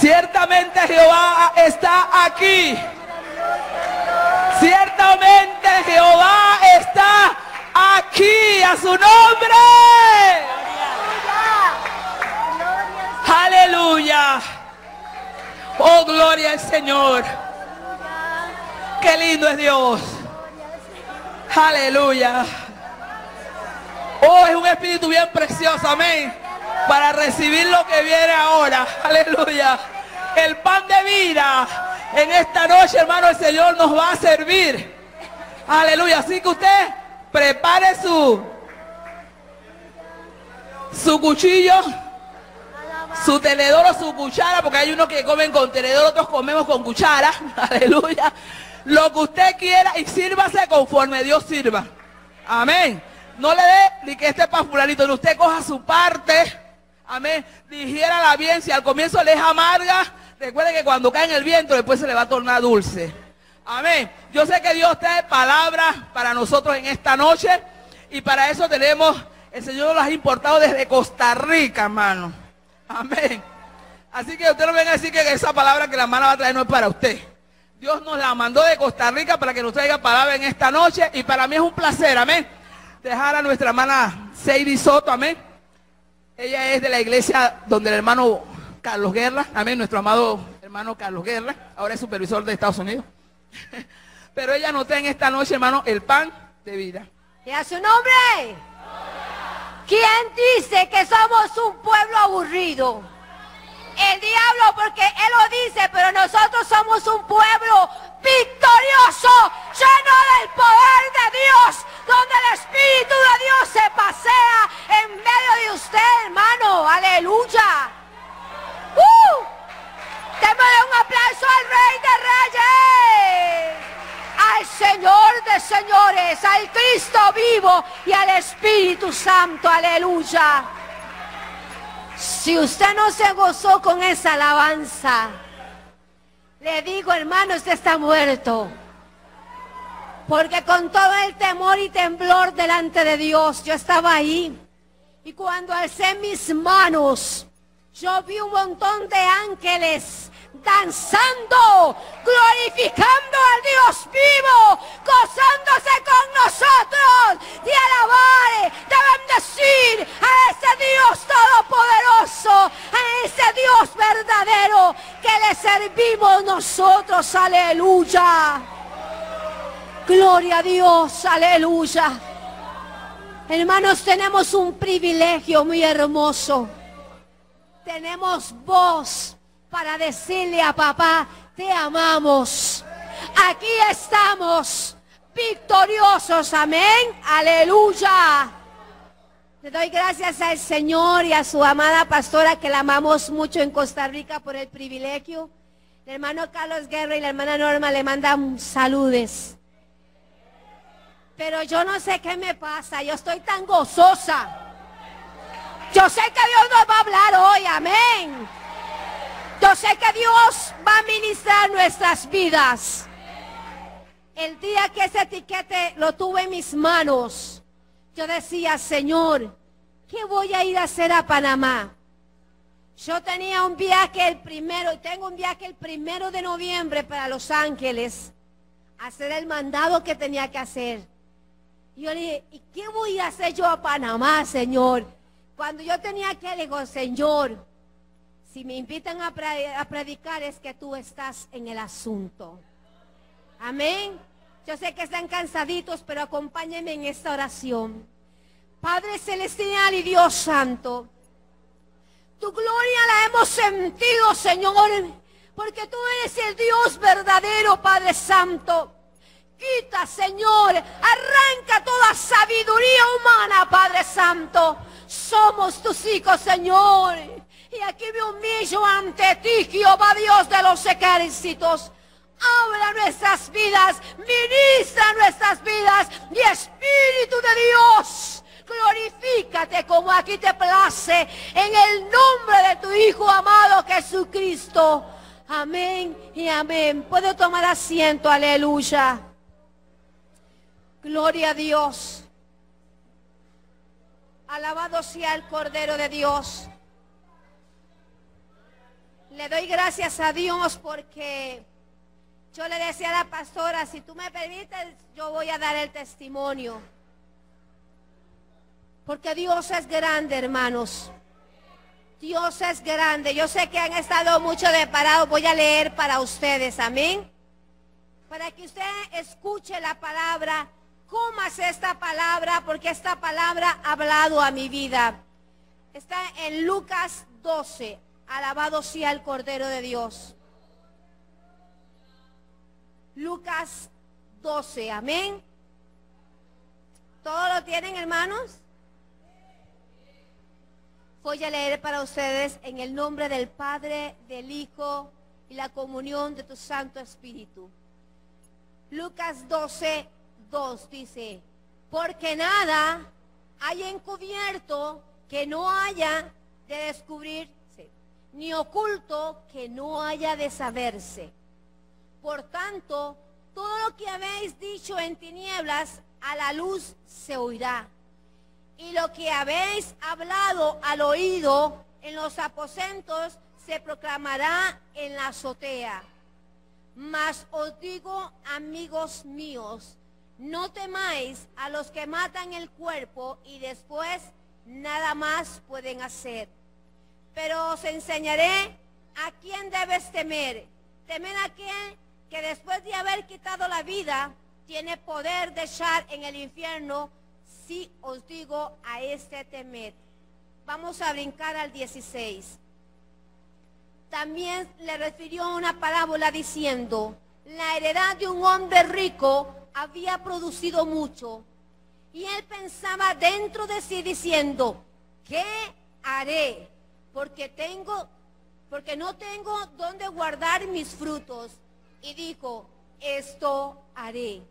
Ciertamente Jehová está aquí. Ciertamente Jehová está aquí. A su nombre. Aleluya. Oh, gloria al Señor. Qué lindo es Dios. Aleluya. Oh, es un espíritu bien precioso, amén, para recibir lo que viene ahora. Aleluya. El pan de vida en esta noche, hermano, el Señor nos va a servir. Aleluya. Así que usted prepare su cuchillo, su tenedor o su cuchara, porque hay unos que comen con tenedor, otros comemos con cuchara. Aleluya. Lo que usted quiera y sírvase conforme Dios sirva. Amén. No le dé ni que este para fulanito, ni usted coja su parte. Amén. Digiérala bien. Si al comienzo le es amarga, recuerde que cuando cae en el viento después se le va a tornar dulce. Amén. Yo sé que Dios trae palabras para nosotros en esta noche. Y para eso tenemos, el Señor las ha importado desde Costa Rica, hermano. Amén. Así que usted no venga a decir que esa palabra que la hermana va a traer no es para usted. Dios nos la mandó de Costa Rica para que nos traiga palabra en esta noche. Y para mí es un placer, amén, dejar a nuestra hermana Seidy Soto, amén. Ella es de la iglesia donde el hermano Carlos Guerra, amén, nuestro amado hermano Carlos Guerra, ahora es supervisor de Estados Unidos. Pero ella nos trae en esta noche, hermano, el pan de vida. ¿Y a su nombre? ¿Quién dice que somos un pueblo aburrido? El diablo, porque él lo dice, pero nosotros somos un pueblo victorioso, lleno del poder de Dios, donde el Espíritu de Dios se pasea en medio de usted, hermano. Aleluya. Démosle un aplauso al Rey de Reyes, al Señor de Señores, al Cristo vivo y al Espíritu Santo. Aleluya. Si usted no se gozó con esa alabanza, le digo, hermano, usted está muerto. Porque con todo el temor y temblor delante de Dios, yo estaba ahí. Y cuando alcé mis manos, yo vi un montón de ángeles danzando, glorificando al Dios vivo, gozándose con nosotros, de alabar, de bendecir a ese Dios todopoderoso, a ese Dios verdadero que le servimos nosotros. Aleluya. Gloria a Dios. Aleluya. Hermanos, tenemos un privilegio muy hermoso. Tenemos voz para decirle a papá, te amamos. Aquí estamos victoriosos, amén, aleluya. Le doy gracias al Señor y a su amada pastora, que la amamos mucho en Costa Rica, por el privilegio. El hermano Carlos Guerra y la hermana Norma le mandan saludes. Pero yo no sé qué me pasa, yo estoy tan gozosa. Yo sé que Dios nos va a hablar hoy, amén. Yo sé que Dios va a ministrar nuestras vidas. El día que ese etiquete lo tuve en mis manos, yo decía, Señor, ¿qué voy a ir a hacer a Panamá? Yo tenía un viaje tengo un viaje el 1 de noviembre para Los Ángeles, a hacer el mandado que tenía que hacer. Y yo le dije, ¿y qué voy a hacer yo a Panamá, Señor? Cuando yo tenía que, le digo, Señor, si me invitan a predicar es que tú estás en el asunto. Amén. Yo sé que están cansaditos, pero acompáñenme en esta oración. Padre celestial y Dios santo, tu gloria la hemos sentido, Señor, porque tú eres el Dios verdadero, Padre santo. Quita, Señor, arranca toda sabiduría humana, Padre santo. Somos tus hijos, Señor. Y aquí me humillo ante ti, Jehová Dios de los ejércitos. Habla nuestras vidas, ministra nuestras vidas, y Espíritu de Dios, glorifícate como aquí te place, en el nombre de tu Hijo amado Jesucristo. Amén y amén. Puede tomar asiento, aleluya. Gloria a Dios. Alabado sea el Cordero de Dios. le doy gracias a Dios porque yo le decía a la pastora, si tú me permites, yo voy a dar el testimonio. Porque Dios es grande, hermanos. Dios es grande. Yo sé que han estado mucho de parados. Voy a leer para ustedes, amén. Para que usted escuche la palabra, cómase esta palabra, porque esta palabra ha hablado a mi vida. Está en Lucas 12. Alabado sea el Cordero de Dios. Lucas 12, amén. ¿Todo lo tienen, hermanos? Voy a leer para ustedes en el nombre del Padre, del Hijo y la comunión de tu Santo Espíritu. Lucas 12, 2 dice, porque nada hay encubierto que no haya de descubrirse, ni oculto que no haya de saberse. Por tanto, todo lo que habéis dicho en tinieblas, a la luz se oirá. Y lo que habéis hablado al oído en los aposentos, se proclamará en la azotea. Mas os digo, amigos míos, no temáis a los que matan el cuerpo y después nada más pueden hacer. Pero os enseñaré a quién debes temer. Temer a aquel que después de haber quitado la vida, tiene poder de echar en el infierno. Sí os digo, a este temed. Vamos a brincar al 16. También le refirió una parábola diciendo, la heredad de un hombre rico había producido mucho. Y él pensaba dentro de sí diciendo, ¿qué haré? Porque no tengo dónde guardar mis frutos. Y dijo, esto haré.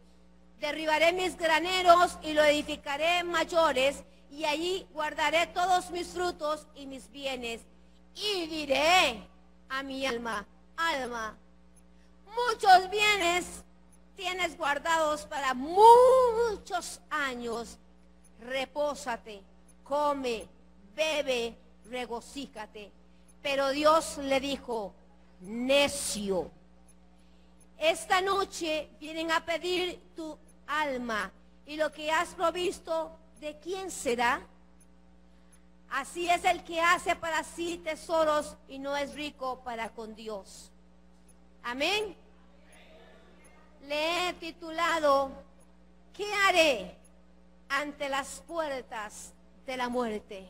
Derribaré mis graneros y lo edificaré mayores, y allí guardaré todos mis frutos y mis bienes. Y diré a mi alma, alma, muchos bienes tienes guardados para muchos años. Repósate, come, bebe, regocíjate. Pero Dios le dijo, necio, esta noche vienen a pedir tu alma, y lo que has provisto, ¿de quién será? Así es el que hace para sí tesoros y no es rico para con Dios. Amén. Le he titulado, ¿qué haré ante las puertas de la muerte?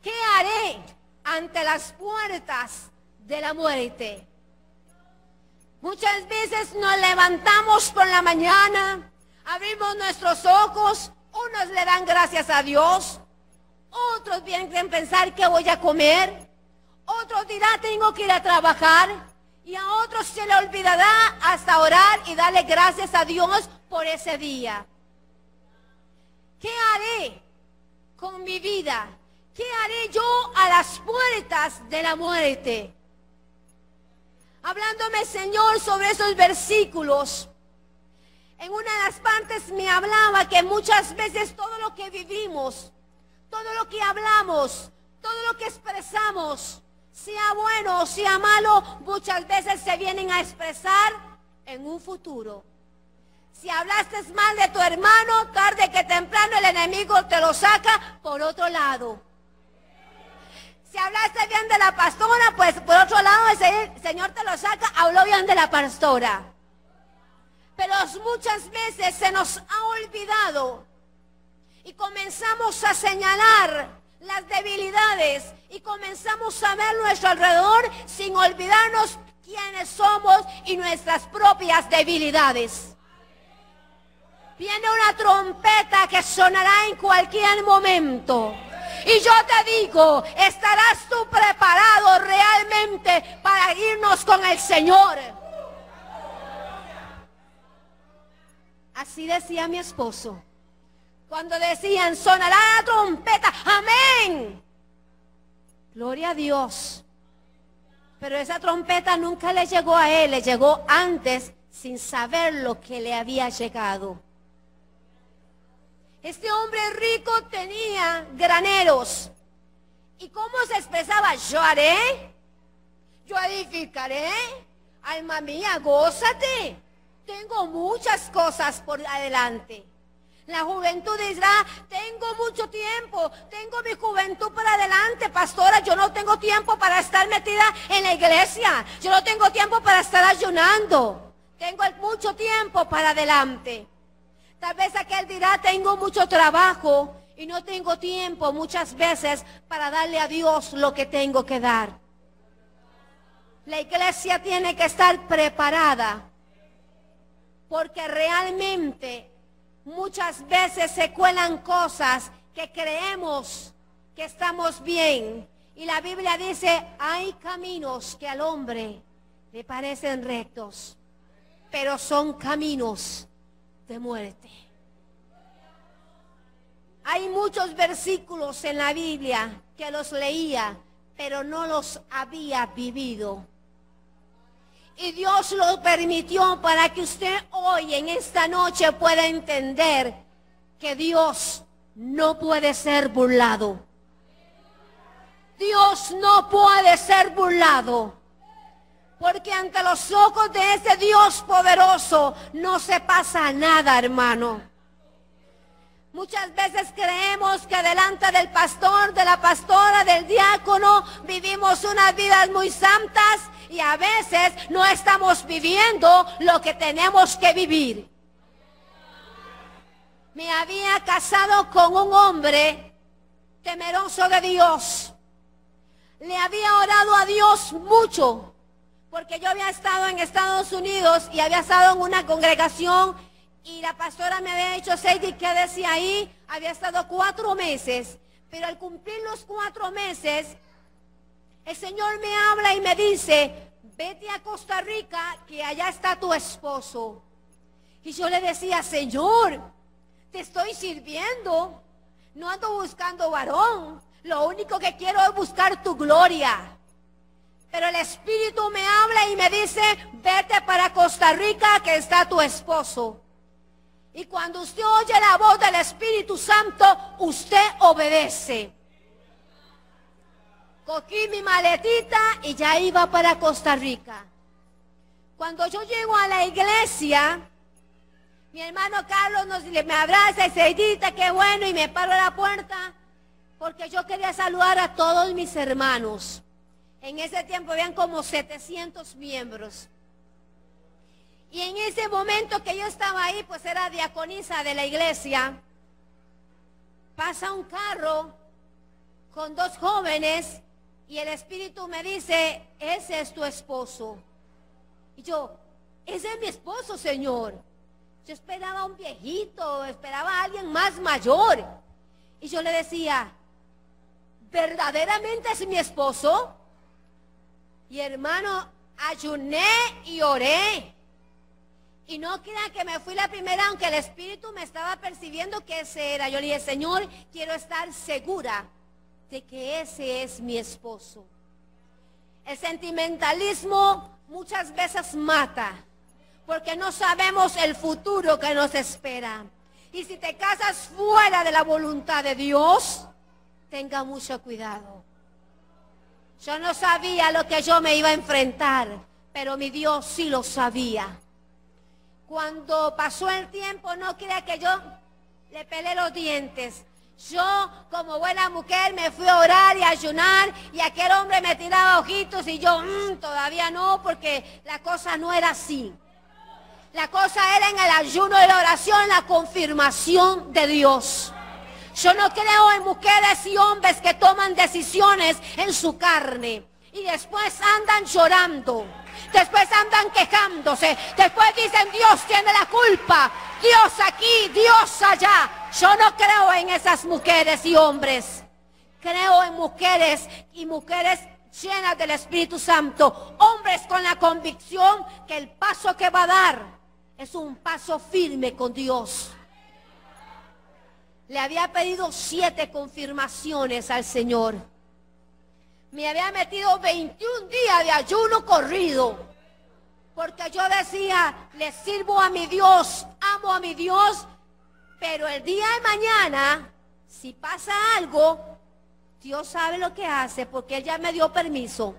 ¿Qué haré ante las puertas de la muerte? Muchas veces nos levantamos por la mañana, abrimos nuestros ojos, unos le dan gracias a Dios, otros vienen a pensar qué voy a comer, otros dirán tengo que ir a trabajar, y a otros se le olvidará hasta orar y darle gracias a Dios por ese día. ¿Qué haré con mi vida? ¿Qué haré yo a las puertas de la muerte? Hablándome, Señor, sobre esos versículos, en una de las partes me hablaba que muchas veces todo lo que vivimos, todo lo que hablamos, todo lo que expresamos, sea bueno o sea malo, muchas veces se vienen a expresar en un futuro. Si hablaste mal de tu hermano, tarde que temprano el enemigo te lo saca por otro lado. Si hablaste bien de la pastora, pues por otro lado el Señor te lo saca, habló bien de la pastora. Pero muchas veces se nos ha olvidado y comenzamos a señalar las debilidades y comenzamos a ver nuestro alrededor sin olvidarnos quiénes somos y nuestras propias debilidades. Viene una trompeta que sonará en cualquier momento. Y yo te digo, ¿estarás tú preparado realmente para irnos con el Señor? Así decía mi esposo. Cuando decían, sonará la trompeta, amén. Gloria a Dios. Pero esa trompeta nunca le llegó a él, le llegó antes sin saber lo que le había llegado. Este hombre rico tenía graneros. ¿Y cómo se expresaba? Yo haré, yo edificaré. Alma mía, gózate. Tengo muchas cosas por adelante. La juventud dirá, tengo mucho tiempo, tengo mi juventud por adelante, pastora, yo no tengo tiempo para estar metida en la iglesia, yo no tengo tiempo para estar ayunando, tengo mucho tiempo para adelante. Tal vez aquel dirá, tengo mucho trabajo y no tengo tiempo muchas veces para darle a Dios lo que tengo que dar. La iglesia tiene que estar preparada, porque realmente muchas veces se cuelan cosas que creemos que estamos bien. Y la Biblia dice, hay caminos que al hombre le parecen rectos, pero son caminos de muerte. Hay muchos versículos en la Biblia que los leía, pero no los había vivido. Y Dios lo permitió para que usted hoy, en esta noche, pueda entender que Dios no puede ser burlado. Dios no puede ser burlado. Porque ante los ojos de ese Dios poderoso no se pasa nada, hermano. Muchas veces creemos que delante del pastor, de la pastora, del diácono, vivimos unas vidas muy santas y a veces no estamos viviendo lo que tenemos que vivir. Me había casado con un hombre temeroso de Dios. Le había orado a Dios mucho, porque yo había estado en Estados Unidos y había estado en una congregación. Y la pastora me había dicho, Sadie, ¿qué decía ahí? Había estado 4 meses. Pero al cumplir los 4 meses, el Señor me habla y me dice, vete a Costa Rica, que allá está tu esposo. Y yo le decía, Señor, te estoy sirviendo. No ando buscando varón. Lo único que quiero es buscar tu gloria. Pero el Espíritu me habla y me dice, vete para Costa Rica, que está tu esposo. Y cuando usted oye la voz del Espíritu Santo, usted obedece. Cogí mi maletita y ya iba para Costa Rica. Cuando yo llego a la iglesia, mi hermano Carlos me abraza y se dice, qué bueno, y me paro a la puerta, porque yo quería saludar a todos mis hermanos. En ese tiempo habían como 700 miembros. Y en ese momento que yo estaba ahí, pues era diaconisa de la iglesia, pasa un carro con 2 jóvenes y el Espíritu me dice, ese es tu esposo. Y yo, ese es mi esposo, Señor. Yo esperaba a un viejito, esperaba a alguien más mayor. Y yo le decía, ¿verdaderamente es mi esposo? Y hermano, ayuné y oré. Y no crean que me fui la primera, aunque el Espíritu me estaba percibiendo que ese era. Yo le dije, Señor, quiero estar segura de que ese es mi esposo. El sentimentalismo muchas veces mata, porque no sabemos el futuro que nos espera. Y si te casas fuera de la voluntad de Dios, tenga mucho cuidado. Yo no sabía lo que yo me iba a enfrentar, pero mi Dios sí lo sabía. Cuando pasó el tiempo, no crea que yo le pelé los dientes. Yo, como buena mujer, me fui a orar y a ayunar, y aquel hombre me tiraba ojitos y yo, todavía no, porque la cosa no era así. La cosa era en el ayuno y la oración, la confirmación de Dios. Yo no creo en mujeres y hombres que toman decisiones en su carne y después andan llorando. Después andan quejándose. Después dicen, Dios tiene la culpa. Dios aquí, Dios allá. Yo no creo en esas mujeres y hombres. Creo en mujeres y mujeres llenas del Espíritu Santo. Hombres con la convicción que el paso que va a dar es un paso firme con Dios. Le había pedido 7 confirmaciones al Señor. Me había metido 21 días de ayuno corrido, porque yo decía, le sirvo a mi Dios, amo a mi Dios, pero el día de mañana, si pasa algo, Dios sabe lo que hace, porque Él ya me dio permiso.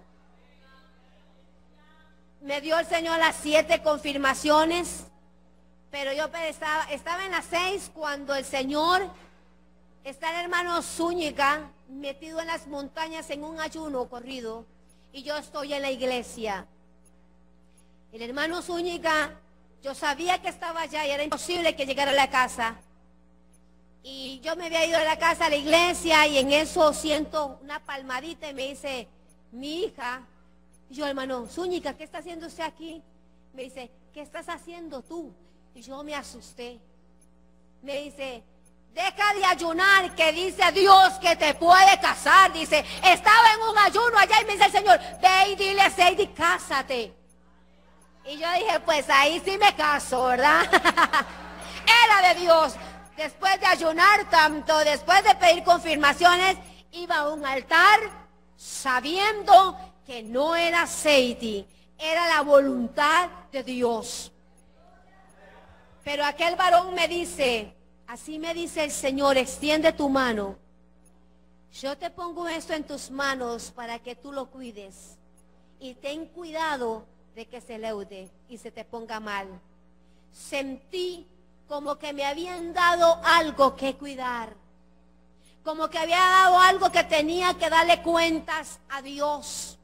me dio el Señor las 7 confirmaciones, pero yo estaba en las 6 cuando el Señor, está el hermano Zúñiga metido en las montañas en un ayuno corrido, y yo estoy en la iglesia. El hermano Zúñiga, yo sabía que estaba allá y era imposible que llegara a la casa. Y yo me había ido de la casa a la iglesia y en eso siento una palmadita y me dice, mi hija. Y yo, hermano Zúñiga, ¿qué está haciendo usted aquí? Me dice, ¿qué estás haciendo tú? Y yo me asusté. Me dice, deja de ayunar, que dice Dios que te puede casar. Dice, estaba en un ayuno allá y me dice el Señor, ve y dile a Sadie, cásate. Y yo dije, pues ahí sí me caso, ¿verdad? Era de Dios. Después de ayunar tanto, después de pedir confirmaciones, iba a un altar sabiendo que no era Sadie, era la voluntad de Dios. Pero aquel varón me dice, así me dice el Señor, extiende tu mano. Yo te pongo esto en tus manos para que tú lo cuides. Y ten cuidado de que se leude y se te ponga mal. Sentí como que me habían dado algo que cuidar. Como que había dado algo que tenía que darle cuentas a Dios.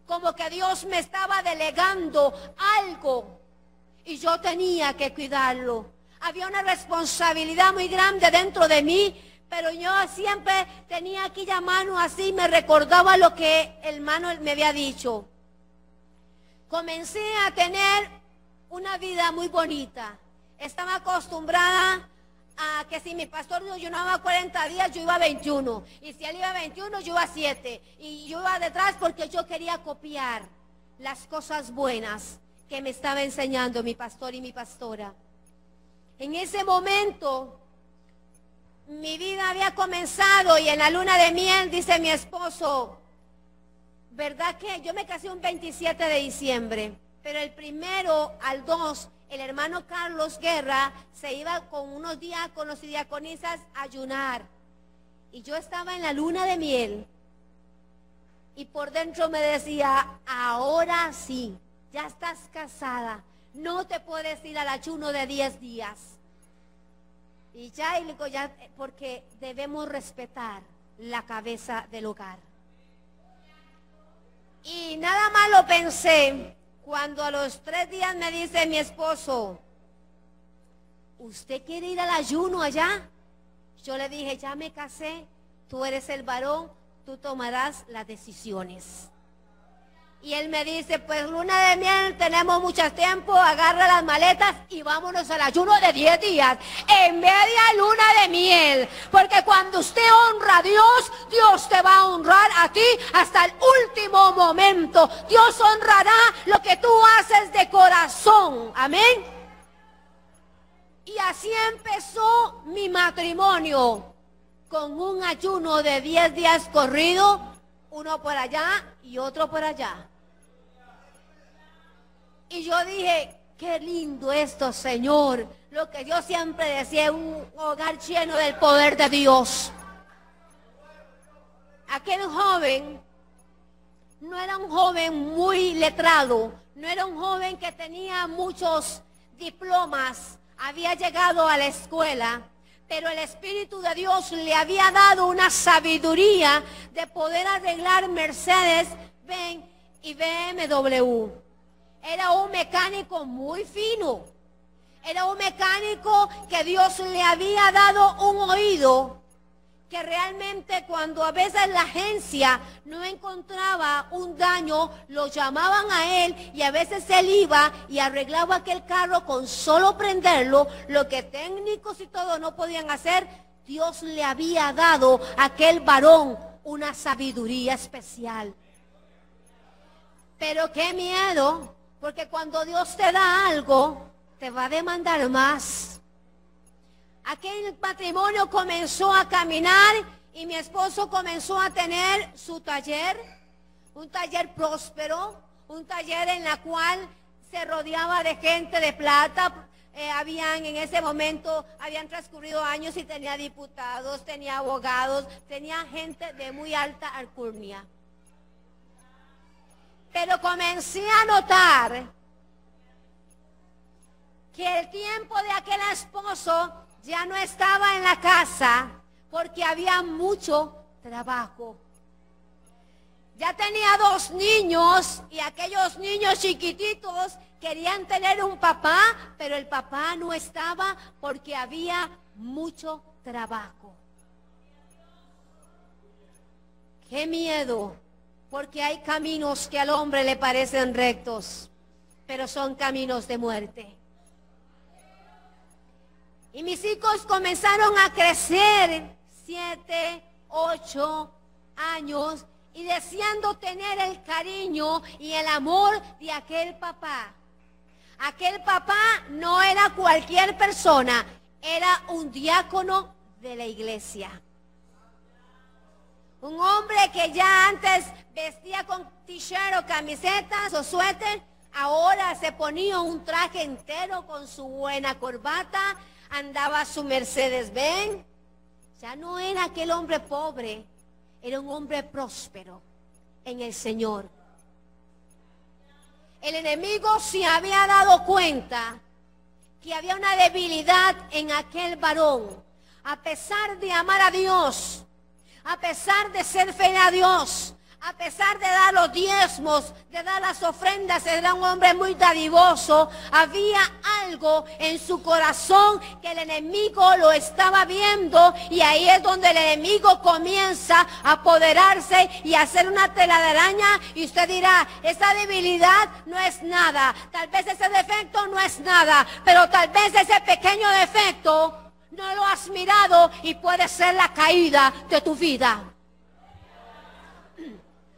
Como que Dios me estaba delegando algo y yo tenía que cuidarlo. Había una responsabilidad muy grande dentro de mí, pero yo siempre tenía aquella mano así, me recordaba lo que el hermano me había dicho. Comencé a tener una vida muy bonita. Estaba acostumbrada a que si mi pastor ayunaba 40 días, yo iba a 21. Y si él iba a 21, yo iba a 7. Y yo iba detrás porque yo quería copiar las cosas buenas que me estaba enseñando mi pastor y mi pastora. En ese momento, mi vida había comenzado y en la luna de miel, dice mi esposo, ¿verdad que yo me casé un 27 de diciembre? Pero el 1 al 2, el hermano Carlos Guerra se iba con unos diáconos y diaconisas a ayunar. Y yo estaba en la luna de miel. Y por dentro me decía, ahora sí, ya estás casada. No te puedes ir al ayuno de 10 días. Y ya, porque debemos respetar la cabeza del hogar. Y nada más lo pensé. Cuando a los 3 días me dice mi esposo, ¿usted quiere ir al ayuno allá? Yo le dije, ya me casé, tú eres el varón, tú tomarás las decisiones. Y él me dice, pues luna de miel, tenemos mucho tiempo, agarra las maletas y vámonos al ayuno de 10 días, en media luna de miel. Porque cuando usted honra a Dios, Dios te va a honrar a ti hasta el último momento. Dios honrará lo que tú haces de corazón, amén. Y así empezó mi matrimonio, con un ayuno de 10 días corrido, uno por allá y otro por allá. Y yo dije, qué lindo esto, Señor. Lo que yo siempre decía, un hogar lleno del poder de Dios. Aquel joven no era un joven muy letrado, no era un joven que tenía muchos diplomas, había llegado a la escuela, pero el Espíritu de Dios le había dado una sabiduría de poder arreglar Mercedes, Benz y BMW. Era un mecánico muy fino. Era un mecánico que Dios le había dado un oído, que realmente cuando a veces la agencia no encontraba un daño, lo llamaban a él y a veces él iba y arreglaba aquel carro con solo prenderlo, lo que técnicos y todo no podían hacer. Dios le había dado a aquel varón una sabiduría especial. Pero qué miedo, porque cuando Dios te da algo, te va a demandar más. Aquel matrimonio comenzó a caminar y mi esposo comenzó a tener su taller, un taller próspero, un taller en la cual se rodeaba de gente de plata. En ese momento habían transcurrido años y tenía diputados, tenía abogados, tenía gente de muy alta alcurnia. Pero comencé a notar que el tiempo de aquel esposo ya no estaba en la casa porque había mucho trabajo. Ya tenía 2 niños y aquellos niños chiquititos querían tener un papá, pero el papá no estaba porque había mucho trabajo. ¡Qué miedo! Porque hay caminos que al hombre le parecen rectos, pero son caminos de muerte. Y mis hijos comenzaron a crecer, 7, 8 años, y deseando tener el cariño y el amor de aquel papá. Aquel papá no era cualquier persona, era un diácono de la iglesia. Un hombre que ya antes vestía con t-shirt o camisetas o suéter, ahora se ponía un traje entero con su buena corbata, andaba su Mercedes-Benz. Ya no era aquel hombre pobre, era un hombre próspero en el Señor. El enemigo se había dado cuenta que había una debilidad en aquel varón. A pesar de amar a Dios, a pesar de ser fiel a Dios, a pesar de dar los diezmos, de dar las ofrendas, era un hombre muy dadivoso. Había algo en su corazón que el enemigo lo estaba viendo, y ahí es donde el enemigo comienza a apoderarse y a hacer una tela de araña. Y usted dirá, esa debilidad no es nada, tal vez ese defecto no es nada, pero tal vez ese pequeño defecto no lo has mirado y puede ser la caída de tu vida.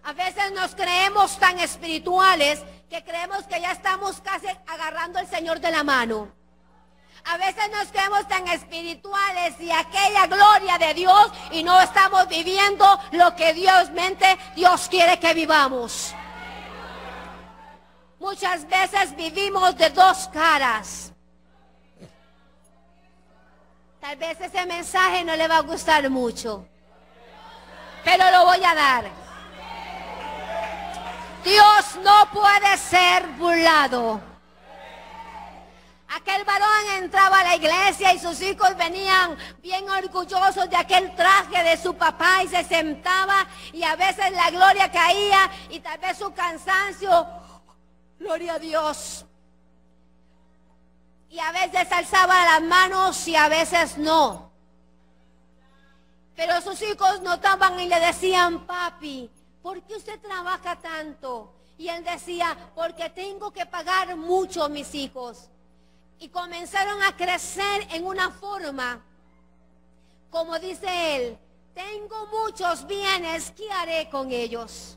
A veces nos creemos tan espirituales que creemos que ya estamos casi agarrando al Señor de la mano. A veces nos creemos tan espirituales y aquella gloria de Dios, y no estamos viviendo lo que Dios quiere que vivamos. Muchas veces vivimos de 2 caras. Tal vez ese mensaje no le va a gustar mucho, pero lo voy a dar. Dios no puede ser burlado. Aquel varón entraba a la iglesia y sus hijos venían bien orgullosos de aquel traje de su papá, y se sentaba, y a veces la gloria caía y tal vez su cansancio, gloria a Dios. Y a veces alzaba las manos y a veces no. Pero sus hijos notaban y le decían, papi, ¿por qué usted trabaja tanto? Y él decía, porque tengo que pagar mucho, mis hijos. Y comenzaron a crecer en una forma, como dice él, tengo muchos bienes, ¿qué haré con ellos?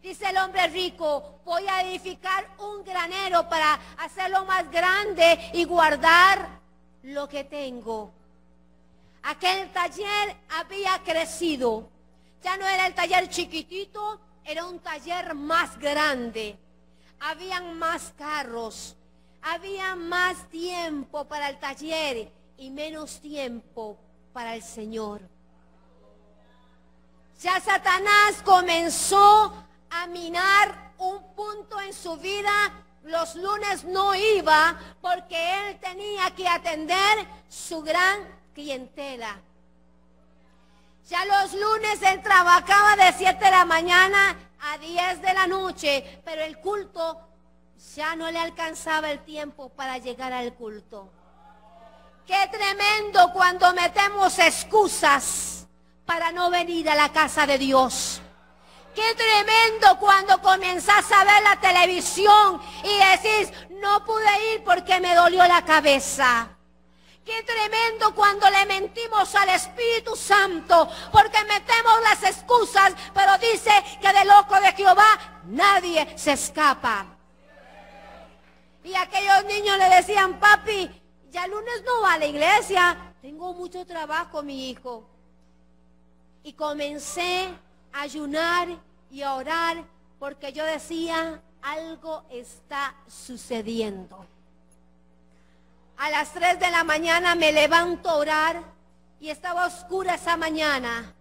Dice el hombre rico, voy a edificar un granero para hacerlo más grande y guardar lo que tengo. Aquel taller había crecido. Ya no era el taller chiquitito, era un taller más grande. Habían más carros, había más tiempo para el taller y menos tiempo para el Señor. Ya Satanás comenzó a minar un punto en su vida. Los lunes no iba porque él tenía que atender su gran clientela. Ya los lunes él trabajaba de 7 de la mañana a 10 de la noche, pero el culto ya no le alcanzaba el tiempo para llegar al culto. Qué tremendo cuando metemos excusas para no venir a la casa de Dios. Qué tremendo cuando comenzás a ver la televisión y decís, no pude ir porque me dolió la cabeza. Qué tremendo cuando le mentimos al Espíritu Santo porque metemos las excusas, pero dice que del ojo de Jehová nadie se escapa. Y aquellos niños le decían, papi, ya el lunes no va a la iglesia, tengo mucho trabajo, mi hijo. Y comencé a ayunar y a orar porque yo decía, algo está sucediendo. A las 3 de la mañana me levanto a orar y estaba oscura esa mañana.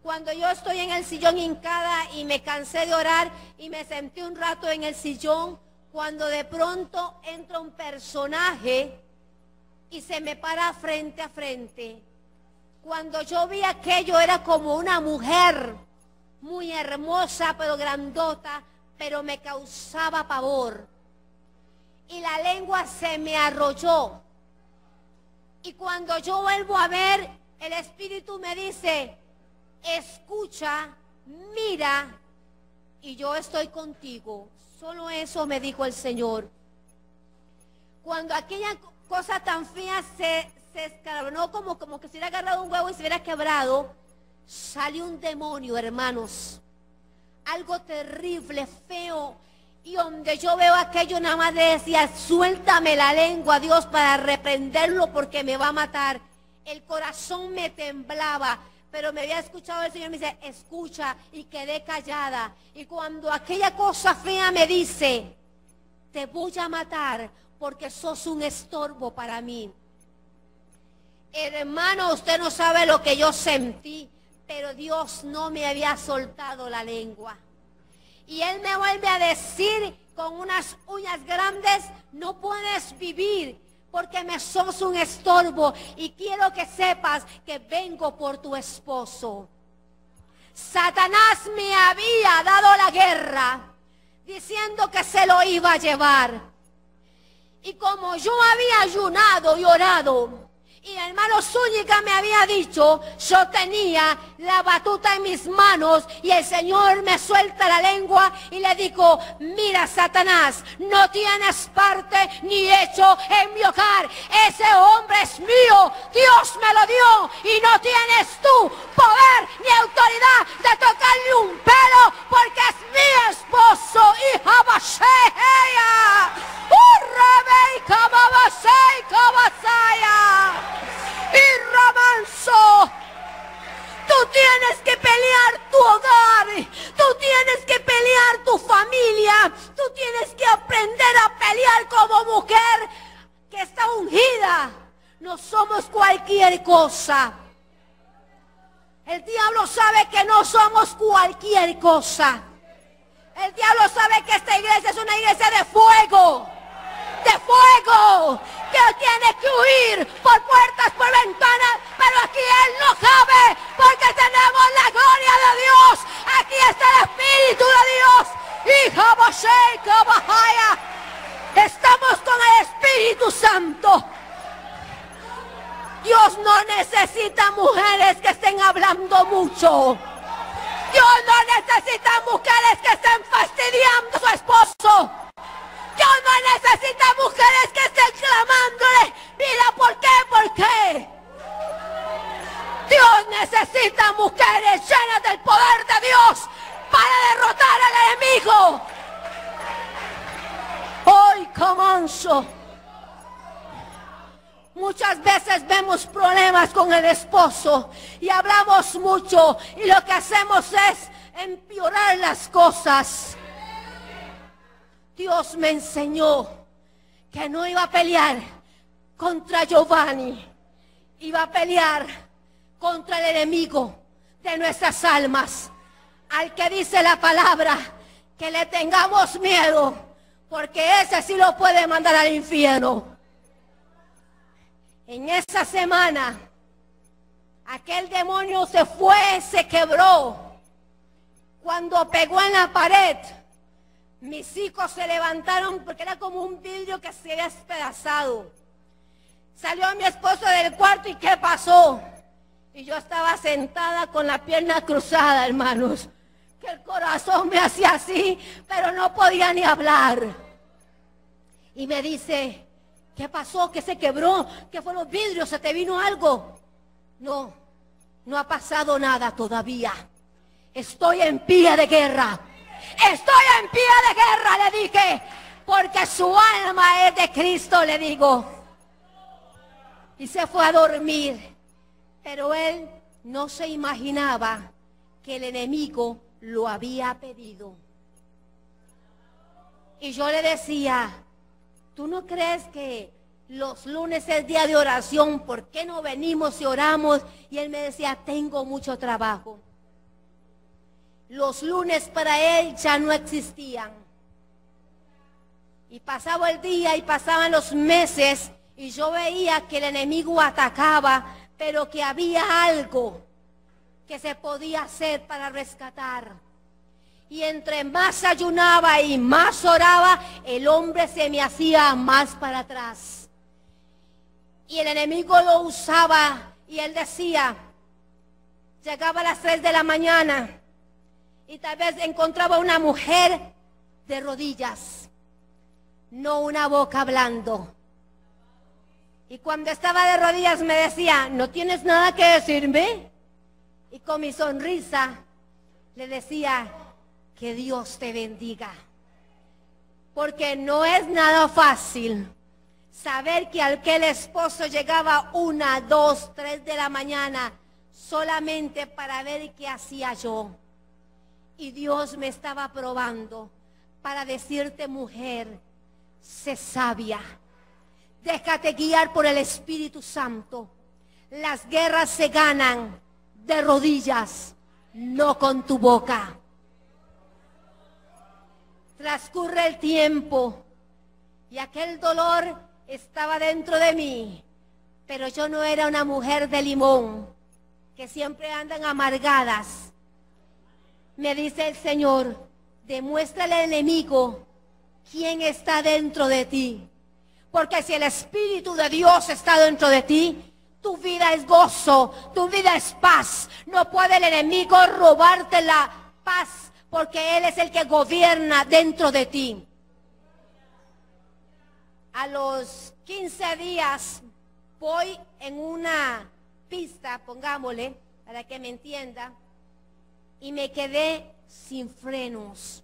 Cuando yo estoy en el sillón hincada y me cansé de orar y me senté un rato en el sillón, cuando de pronto entra un personaje y se me para frente a frente. Cuando yo vi aquello era como una mujer muy hermosa, pero grandota, pero me causaba pavor. Y la lengua se me arrolló. Y cuando yo vuelvo a ver, el Espíritu me dice, escucha, mira, y yo estoy contigo. Solo eso me dijo el Señor. Cuando aquella cosa tan fea se escalonó como que se hubiera agarrado un huevo y se hubiera quebrado, salió un demonio, hermanos. Algo terrible, feo. Y donde yo veo aquello, nada más decía, suéltame la lengua, Dios, para reprenderlo porque me va a matar. El corazón me temblaba, pero me había escuchado el Señor, me dice, escucha, y quedé callada. Y cuando aquella cosa fea me dice, te voy a matar porque sos un estorbo para mí. Hermano, usted no sabe lo que yo sentí, pero Dios no me había soltado la lengua. Y Él me vuelve a decir con unas uñas grandes, no puedes vivir porque me sos un estorbo y quiero que sepas que vengo por tu esposo. Satanás me había dado la guerra diciendo que se lo iba a llevar. Y como yo había ayunado y orado, y el hermano Zúñiga me había dicho, yo tenía la batuta en mis manos y el Señor me suelta la lengua y le digo, mira Satanás, no tienes parte ni hecho en mi hogar. Ese hombre es mío, Dios me lo dio y no tienes tú poder ni autoridad de tocarle un pelo porque es mi esposo. Hija Basheya, Urrebei Kababasei Kabasaya. Y Ramanso, tú tienes que pelear tu hogar, tú tienes que pelear tu familia, tú tienes que aprender a pelear como mujer que está ungida. No somos cualquier cosa. El diablo sabe que no somos cualquier cosa. El diablo sabe que esta iglesia es una iglesia de fuego. De fuego, que tiene que huir por puertas, por ventanas, pero aquí Él no cabe, porque tenemos la gloria de Dios, aquí está el Espíritu de Dios, hija Basheika Bahaya, estamos con el Espíritu Santo. Dios no necesita mujeres que estén hablando mucho. Dios no necesita mujeres que estén fastidiando a su esposo. Dios no necesita mujeres que estén clamándole, mira, ¿por qué? ¿Por qué? Dios necesita mujeres llenas del poder de Dios para derrotar al enemigo. Hoy comanzo. Muchas veces vemos problemas con el esposo y hablamos mucho y lo que hacemos es empeorar las cosas. Dios me enseñó que no iba a pelear contra Giovanni, iba a pelear contra el enemigo de nuestras almas, al que dice la palabra que le tengamos miedo, porque ese sí lo puede mandar al infierno. En esa semana, aquel demonio se fue, se quebró. Cuando pegó en la pared, mis hijos se levantaron porque era como un vidrio que se había despedazado. Salió mi esposo del cuarto y ¿qué pasó? Y yo estaba sentada con la pierna cruzada, hermanos. Que el corazón me hacía así, pero no podía ni hablar. Y me dice, ¿qué pasó? ¿Qué se quebró? ¿Qué fue los vidrios? ¿Se te vino algo? No, no ha pasado nada todavía. Estoy en pie de guerra. Estoy en pie de guerra, le dije, porque su alma es de Cristo, le digo. Y se fue a dormir, pero él no se imaginaba que el enemigo lo había pedido. Y yo le decía, ¿tú no crees que los lunes es día de oración? ¿Por qué no venimos y oramos? Y él me decía, tengo mucho trabajo. Los lunes para él ya no existían. Y pasaba el día y pasaban los meses y yo veía que el enemigo atacaba, pero que había algo que se podía hacer para rescatar. Y entre más ayunaba y más oraba, el hombre se me hacía más para atrás. Y el enemigo lo usaba y él decía, llegaba a las 3 de la mañana y tal vez encontraba una mujer de rodillas, no una boca hablando. Y cuando estaba de rodillas me decía, ¿no tienes nada que decirme? Y con mi sonrisa le decía, que Dios te bendiga. Porque no es nada fácil saber que aquel esposo llegaba 1, 2, 3 de la mañana solamente para ver qué hacía yo. Y Dios me estaba probando para decirte, mujer, sé sabia. Déjate guiar por el Espíritu Santo. Las guerras se ganan de rodillas, no con tu boca. Transcurre el tiempo y aquel dolor estaba dentro de mí, pero yo no era una mujer de limón, que siempre andan amargadas. Me dice el Señor, demuéstrale al enemigo quién está dentro de ti. Porque si el Espíritu de Dios está dentro de ti, tu vida es gozo, tu vida es paz. No puede el enemigo robarte la paz, porque Él es el que gobierna dentro de ti. A los 15 días voy en una pista, pongámosle, para que me entienda, y me quedé sin frenos.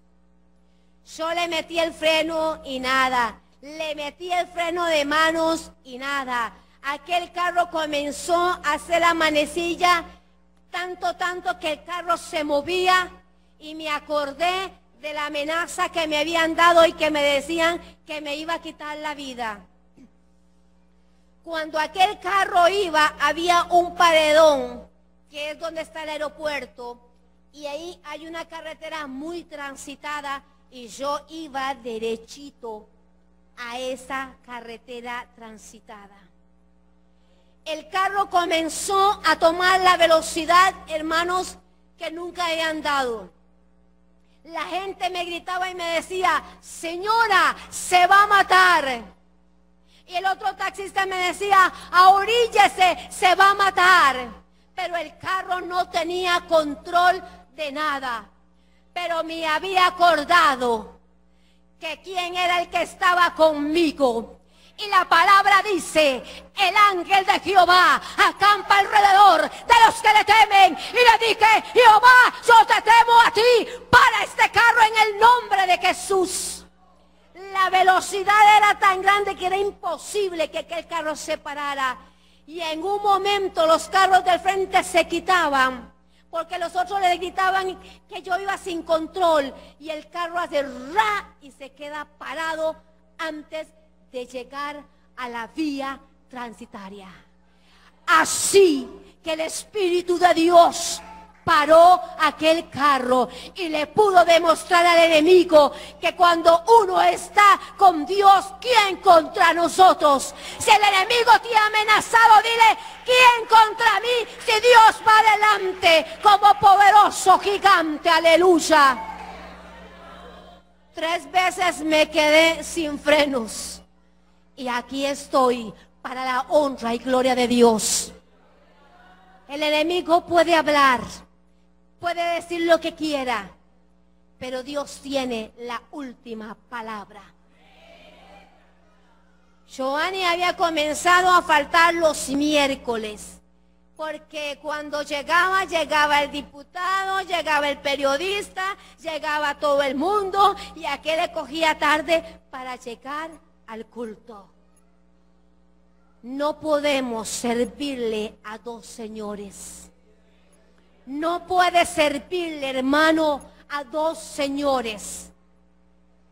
Yo le metí el freno y nada. Le metí el freno de manos y nada. Aquel carro comenzó a hacer la manecilla, tanto que el carro se movía. Y me acordé de la amenaza que me habían dado y que me decían que me iba a quitar la vida. Cuando aquel carro iba, había un paredón, que es donde está el aeropuerto, y ahí hay una carretera muy transitada, y yo iba derechito a esa carretera transitada. El carro comenzó a tomar la velocidad, hermanos, que nunca habían dado. La gente me gritaba y me decía, señora, se va a matar. Y el otro taxista me decía, ahoríllese, se va a matar. Pero el carro no tenía control de nada. Pero me había acordado que quién era el que estaba conmigo. Y la palabra dice, el ángel de Jehová acampa alrededor de los que le temen. Y le dije, Jehová, yo te temo a ti, para este carro en el nombre de Jesús. La velocidad era tan grande que era imposible que aquel carro se parara. Y en un momento los carros del frente se quitaban, porque los otros le gritaban que yo iba sin control. Y el carro hace ra y se queda parado antes de llegar a la vía transitaria. Así que el Espíritu de Dios paró aquel carro y le pudo demostrar al enemigo que cuando uno está con Dios, ¿quién contra nosotros? Si el enemigo te ha amenazado, dile, ¿quién contra mí? Si Dios va adelante como poderoso gigante, aleluya. 3 veces me quedé sin frenos. Y aquí estoy para la honra y gloria de Dios. El enemigo puede hablar, puede decir lo que quiera, pero Dios tiene la última palabra. Joanny había comenzado a faltar los miércoles, porque cuando llegaba el diputado, llegaba el periodista, llegaba todo el mundo, y aquel le cogía tarde para llegar al culto. No podemos servirle a 2 señores. No puede servirle, hermano, a 2 señores.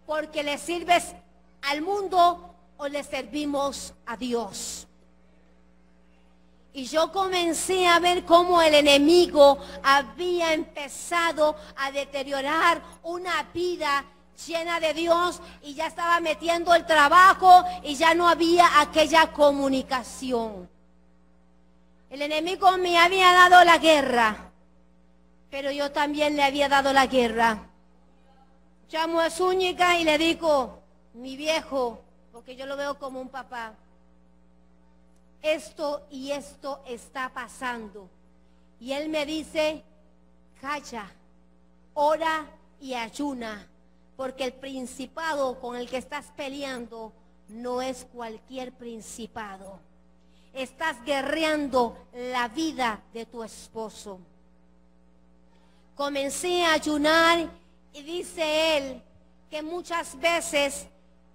Porque le sirves al mundo o le servimos a Dios. Y yo comencé a ver cómo el enemigo había empezado a deteriorar una vida llena de Dios y ya estaba metiendo el trabajo y ya no había aquella comunicación. El enemigo me había dado la guerra, pero yo también le había dado la guerra. Llamo a Zúñiga y le digo, mi viejo, porque yo lo veo como un papá, esto y esto está pasando. Y él me dice, calla, ora y ayuna, porque el principado con el que estás peleando no es cualquier principado. Estás guerreando la vida de tu esposo. Comencé a ayunar y dice él que muchas veces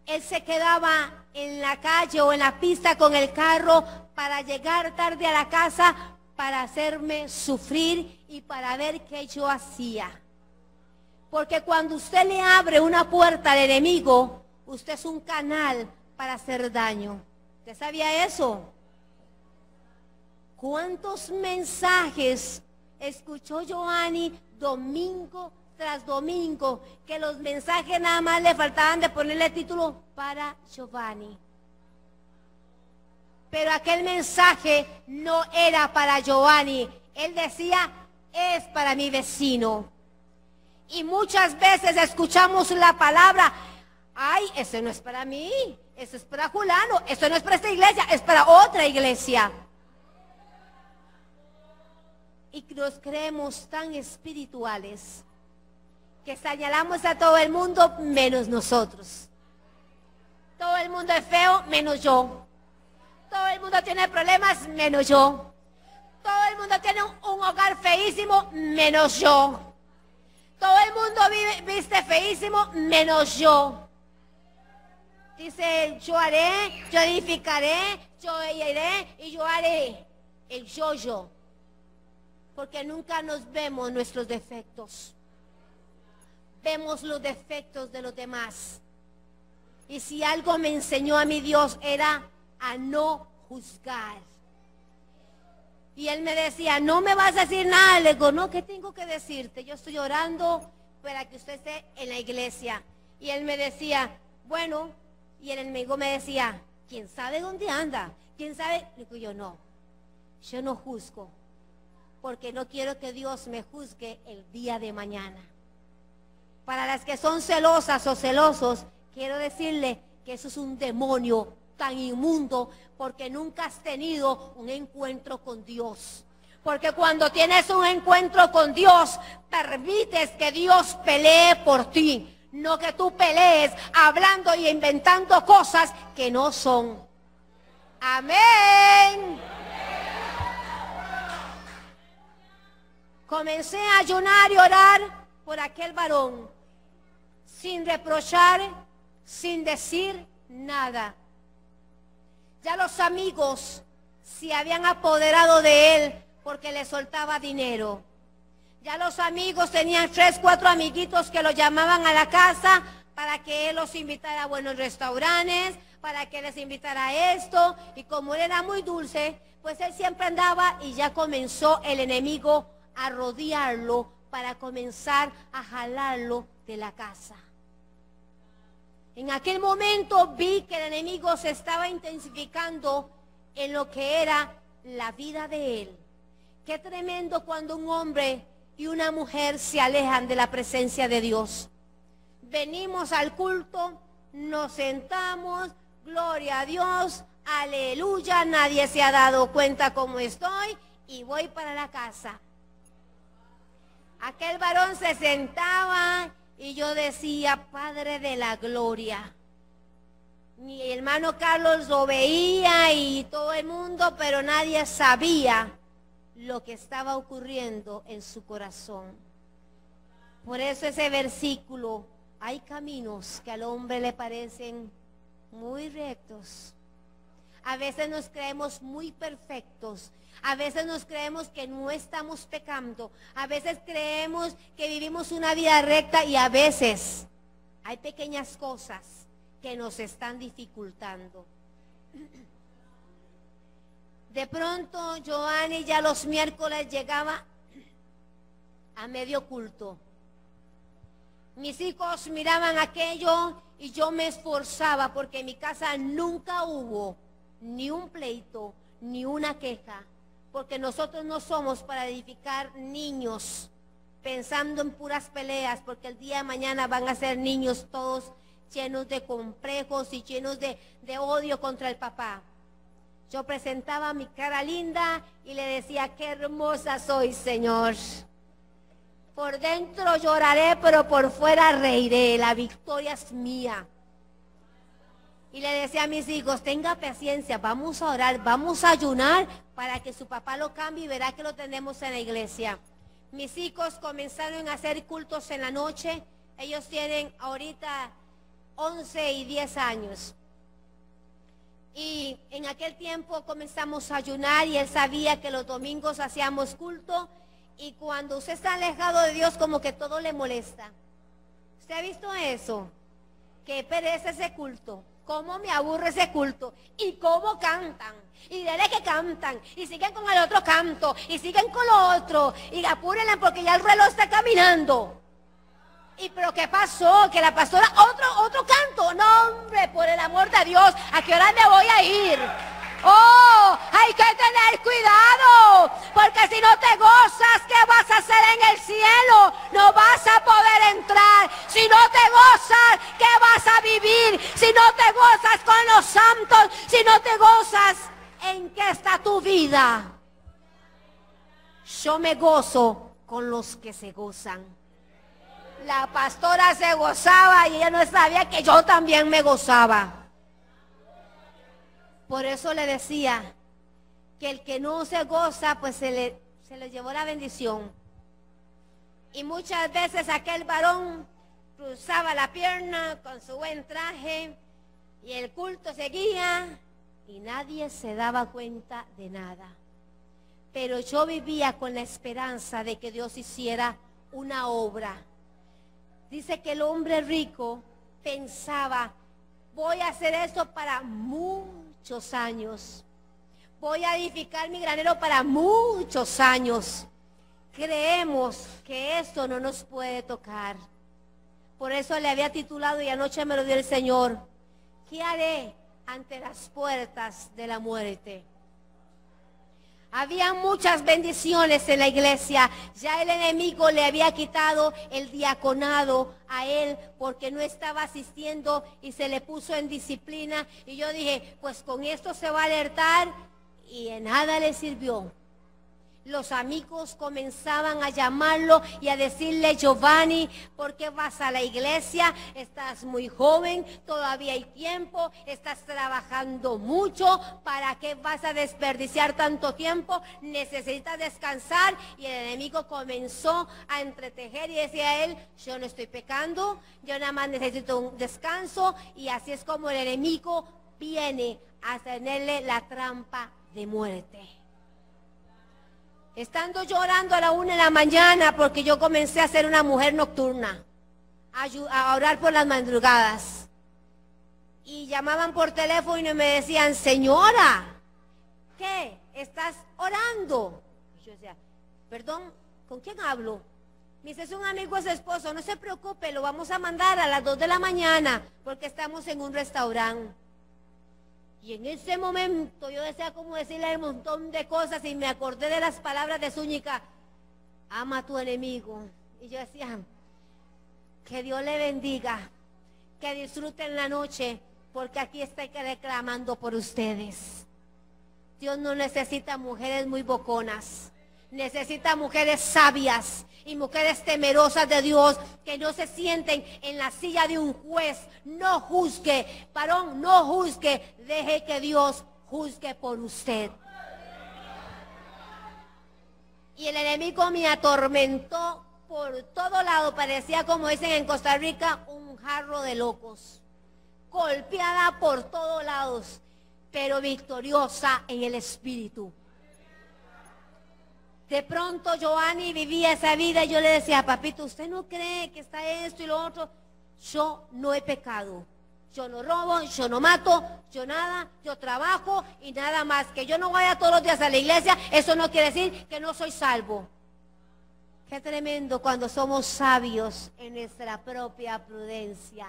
él se quedaba en la calle o en la pista con el carro para llegar tarde a la casa, para hacerme sufrir y para ver qué yo hacía. Porque cuando usted le abre una puerta al enemigo, usted es un canal para hacer daño. ¿Usted sabía eso? ¿Cuántos mensajes escuchó Giovanni domingo tras domingo? Que los mensajes nada más le faltaban de ponerle el título para Giovanni. Pero aquel mensaje no era para Giovanni. Él decía, es para mi vecino. Y muchas veces escuchamos la palabra, ay, eso no es para mí, eso es para Julano, eso no es para esta iglesia, es para otra iglesia. Y nos creemos tan espirituales que señalamos a todo el mundo menos nosotros. Todo el mundo es feo menos yo. Todo el mundo tiene problemas menos yo. Todo el mundo tiene un hogar feísimo menos yo. Todo el mundo viste feísimo menos yo. Dice, yo haré, yo edificaré, yo iré y yo haré. El yo. Porque nunca nos vemos nuestros defectos. Vemos los defectos de los demás. Y si algo me enseñó a mi Dios era a no juzgar. Y él me decía, no me vas a decir nada. Le digo, no, ¿qué tengo que decirte? Yo estoy orando para que usted esté en la iglesia. Y él me decía, bueno, y el enemigo me decía, ¿quién sabe dónde anda? ¿Quién sabe? Le digo yo no juzgo, porque no quiero que Dios me juzgue el día de mañana. Para las que son celosas o celosos, quiero decirle que eso es un demonio tan inmundo, porque nunca has tenido un encuentro con Dios. Porque cuando tienes un encuentro con Dios, permites que Dios pelee por ti, no que tú pelees hablando y inventando cosas que no son. Amén. Comencé a ayunar y orar por aquel varón, sin reprochar, sin decir nada. Ya los amigos se habían apoderado de él porque le soltaba dinero. Ya los amigos tenían 3, 4 amiguitos que lo llamaban a la casa para que él los invitara a buenos restaurantes, para que les invitara a esto. Y como él era muy dulce, pues él siempre andaba y ya comenzó el enemigo a rodearlo para comenzar a jalarlo de la casa. En aquel momento vi que el enemigo se estaba intensificando en lo que era la vida de él. Qué tremendo cuando un hombre y una mujer se alejan de la presencia de Dios. Venimos al culto, nos sentamos, gloria a Dios, aleluya, nadie se ha dado cuenta cómo estoy y voy para la casa. Aquel varón se sentaba y yo decía, Padre de la gloria. Mi hermano Carlos lo veía y todo el mundo, pero nadie sabía lo que estaba ocurriendo en su corazón. Por eso ese versículo, hay caminos que al hombre le parecen muy rectos. A veces nos creemos muy perfectos. A veces nos creemos que no estamos pecando. A veces creemos que vivimos una vida recta y a veces hay pequeñas cosas que nos están dificultando. De pronto, Giovanni ya los miércoles llegaba a medio culto. Mis hijos miraban aquello y yo me esforzaba porque en mi casa nunca hubo ni un pleito, ni una queja, porque nosotros no somos para edificar niños pensando en puras peleas, porque el día de mañana van a ser niños todos llenos de complejos y llenos de odio contra el papá. Yo presentaba mi cara linda y le decía, qué hermosa soy, Señor. Por dentro lloraré, pero por fuera reiré, la victoria es mía. Y le decía a mis hijos, tenga paciencia, vamos a orar, vamos a ayunar para que su papá lo cambie y verá que lo tenemos en la iglesia. Mis hijos comenzaron a hacer cultos en la noche. Ellos tienen ahorita 11 y 10 años. Y en aquel tiempo comenzamos a ayunar y él sabía que los domingos hacíamos culto. Y cuando usted está alejado de Dios, como que todo le molesta. ¿Usted ha visto eso? Qué pereza ese culto. Cómo me aburre ese culto. Y cómo cantan. Y dele que cantan. Y siguen con el otro canto. Y siguen con lo otro. Y apúrenla porque ya el reloj está caminando. ¿Y pero qué pasó? Que la pastora, otro canto. No, hombre, por el amor de Dios, ¿a qué hora me voy a ir? Oh, hay que tener cuidado, porque si no te gozas, ¿qué vas a hacer en el cielo? No vas a poder entrar. Si no te gozas, ¿qué vas a vivir? Si no te gozas con los santos, si no te gozas, ¿en qué está tu vida? Yo me gozo con los que se gozan. La pastora se gozaba y ella no sabía que yo también me gozaba. Por eso le decía que el que no se goza, pues se le llevó la bendición. Y muchas veces aquel varón cruzaba la pierna con su buen traje y el culto seguía y nadie se daba cuenta de nada. Pero yo vivía con la esperanza de que Dios hiciera una obra. Dice que el hombre rico pensaba, voy a hacer esto para muchos años. Voy a edificar mi granero para muchos años. Creemos que esto no nos puede tocar. Por eso le había titulado, y anoche me lo dio el Señor, ¿qué haré ante las puertas de la muerte? Había muchas bendiciones en la iglesia. Ya el enemigo le había quitado el diaconado a él porque no estaba asistiendo y se le puso en disciplina. Y yo dije, pues con esto se va a alertar, y en nada le sirvió. Los amigos comenzaban a llamarlo y a decirle, Giovanni, ¿por qué vas a la iglesia? Estás muy joven, todavía hay tiempo, estás trabajando mucho, ¿para qué vas a desperdiciar tanto tiempo? Necesitas descansar. Y el enemigo comenzó a entretejer y decía a él, yo no estoy pecando, yo nada más necesito un descanso. Y así es como el enemigo viene a tenerle la trampa de muerte. Estando llorando a la 1 de la mañana porque yo comencé a ser una mujer nocturna, a orar por las madrugadas. Y llamaban por teléfono y me decían, señora, ¿qué? ¿Estás orando? Y yo decía, perdón, ¿con quién hablo? Me dice, es un amigo de su esposo, no se preocupe, lo vamos a mandar a las 2 de la mañana porque estamos en un restaurante. Y en ese momento yo decía como decirle un montón de cosas y me acordé de las palabras de Zúñiga, ama a tu enemigo. Y yo decía, que Dios le bendiga, que disfruten la noche, porque aquí estoy reclamando por ustedes. Dios no necesita mujeres muy boconas, necesita mujeres sabias y mujeres temerosas de Dios, que no se sienten en la silla de un juez. No juzgue, varón, no juzgue, deje que Dios juzgue por usted. Y el enemigo me atormentó por todo lado, parecía, como dicen en Costa Rica, un jarro de locos, golpeada por todos lados, pero victoriosa en el espíritu. De pronto Giovanni vivía esa vida y yo le decía, papito, ¿usted no cree que está esto y lo otro? Yo no he pecado, yo no robo, yo no mato, yo nada, yo trabajo y nada más. Que yo no vaya todos los días a la iglesia, eso no quiere decir que no soy salvo. Qué tremendo cuando somos sabios en nuestra propia prudencia.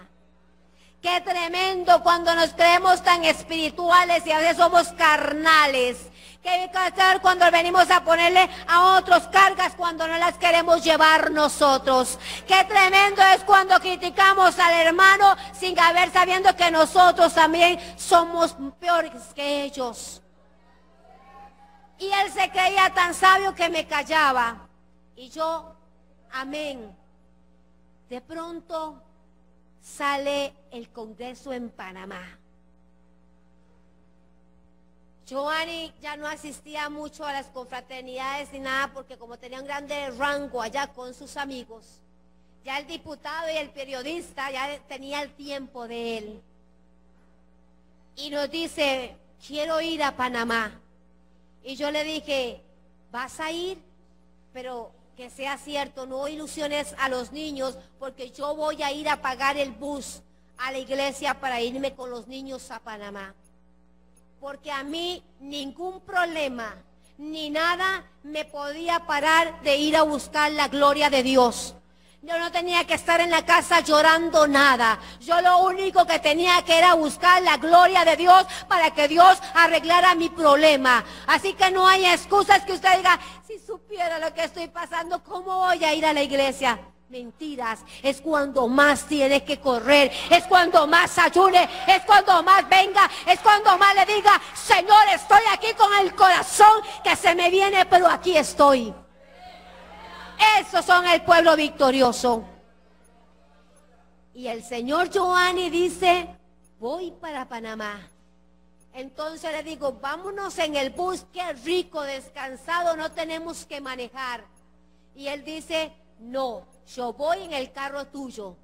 Qué tremendo cuando nos creemos tan espirituales y a veces somos carnales. Qué hacer cuando venimos a ponerle a otros cargas cuando no las queremos llevar nosotros. Qué tremendo es cuando criticamos al hermano sin haber sabiendo que nosotros también somos peores que ellos. Y él se creía tan sabio que me callaba. Y yo, amén. De pronto sale el Congreso en Panamá. Joanny ya no asistía mucho a las confraternidades ni nada porque como tenía un grande rango allá con sus amigos, ya el diputado y el periodista ya tenía el tiempo de él. Y nos dice, quiero ir a Panamá. Y yo le dije, ¿vas a ir? Pero que sea cierto, no ilusiones a los niños porque yo voy a ir a pagar el bus a la iglesia para irme con los niños a Panamá. Porque a mí ningún problema ni nada me podía parar de ir a buscar la gloria de Dios. Yo no tenía que estar en la casa llorando nada. Yo lo único que tenía que era buscar la gloria de Dios para que Dios arreglara mi problema. Así que no hay excusas que usted diga, si supiera lo que estoy pasando, ¿cómo voy a ir a la iglesia? Mentiras, es cuando más tiene que correr, es cuando más ayune, es cuando más venga, es cuando más le diga, Señor, estoy aquí con el corazón que se me viene, pero aquí estoy. Esos son el pueblo victorioso. Y el señor Joanny dice, voy para Panamá. Entonces le digo, vámonos en el bus, qué rico, descansado, no tenemos que manejar. Y él dice, no, yo voy en el carro tuyo.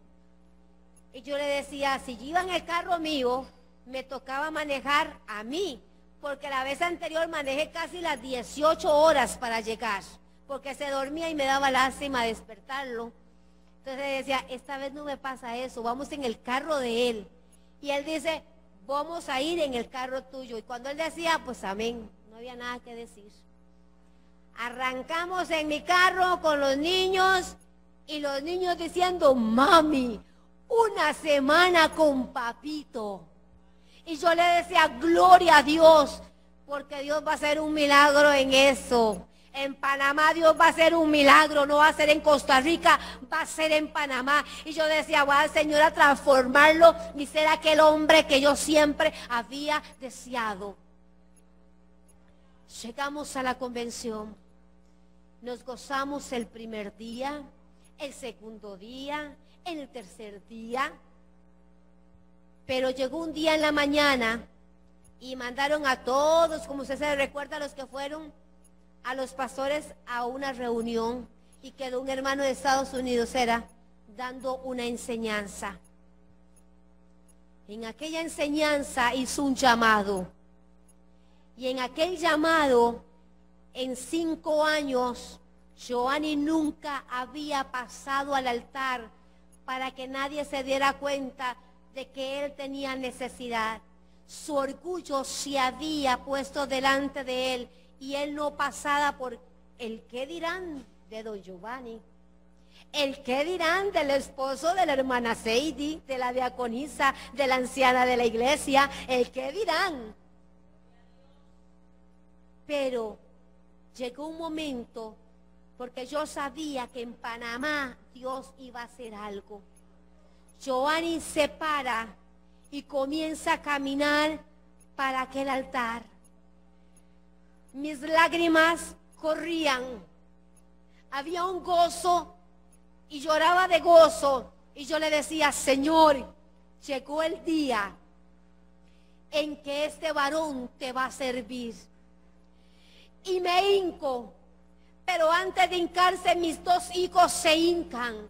Y yo le decía, si yo iba en el carro mío, me tocaba manejar a mí, porque la vez anterior manejé casi las 18 horas para llegar, porque se dormía y me daba lástima despertarlo. Entonces le decía, esta vez no me pasa eso, vamos en el carro de él. Y él dice, vamos a ir en el carro tuyo. Y cuando él decía, pues amén, no había nada que decir. Arrancamos en mi carro con los niños y los niños diciendo, mami, una semana con papito. Y yo le decía, gloria a Dios, porque Dios va a hacer un milagro en eso. En Panamá Dios va a hacer un milagro, no va a ser en Costa Rica, va a ser en Panamá. Y yo decía, va al Señor a transformarlo y ser aquel hombre que yo siempre había deseado. Llegamos a la convención, nos gozamos el primer día, el segundo día, el tercer día. Pero llegó un día en la mañana y mandaron a todos, como usted se recuerda, a los que fueron, a los pastores a una reunión y quedó un hermano de Estados Unidos, dando una enseñanza. En aquella enseñanza hizo un llamado. Y en aquel llamado, en 5 años, Joanny nunca había pasado al altar para que nadie se diera cuenta de que él tenía necesidad. Su orgullo se había puesto delante de él y él no pasaba por el qué dirán de don Giovanni, el qué dirán del esposo de la hermana Seidi, de la diaconisa, de la anciana de la iglesia, el qué dirán. Pero llegó un momento, porque yo sabía que en Panamá Dios iba a hacer algo. Joanny se para y comienza a caminar para aquel altar. Mis lágrimas corrían. Había un gozo y lloraba de gozo. Y yo le decía, Señor, llegó el día en que este varón te va a servir. Y me hinco, pero antes de hincarse mis 2 hijos se hincan.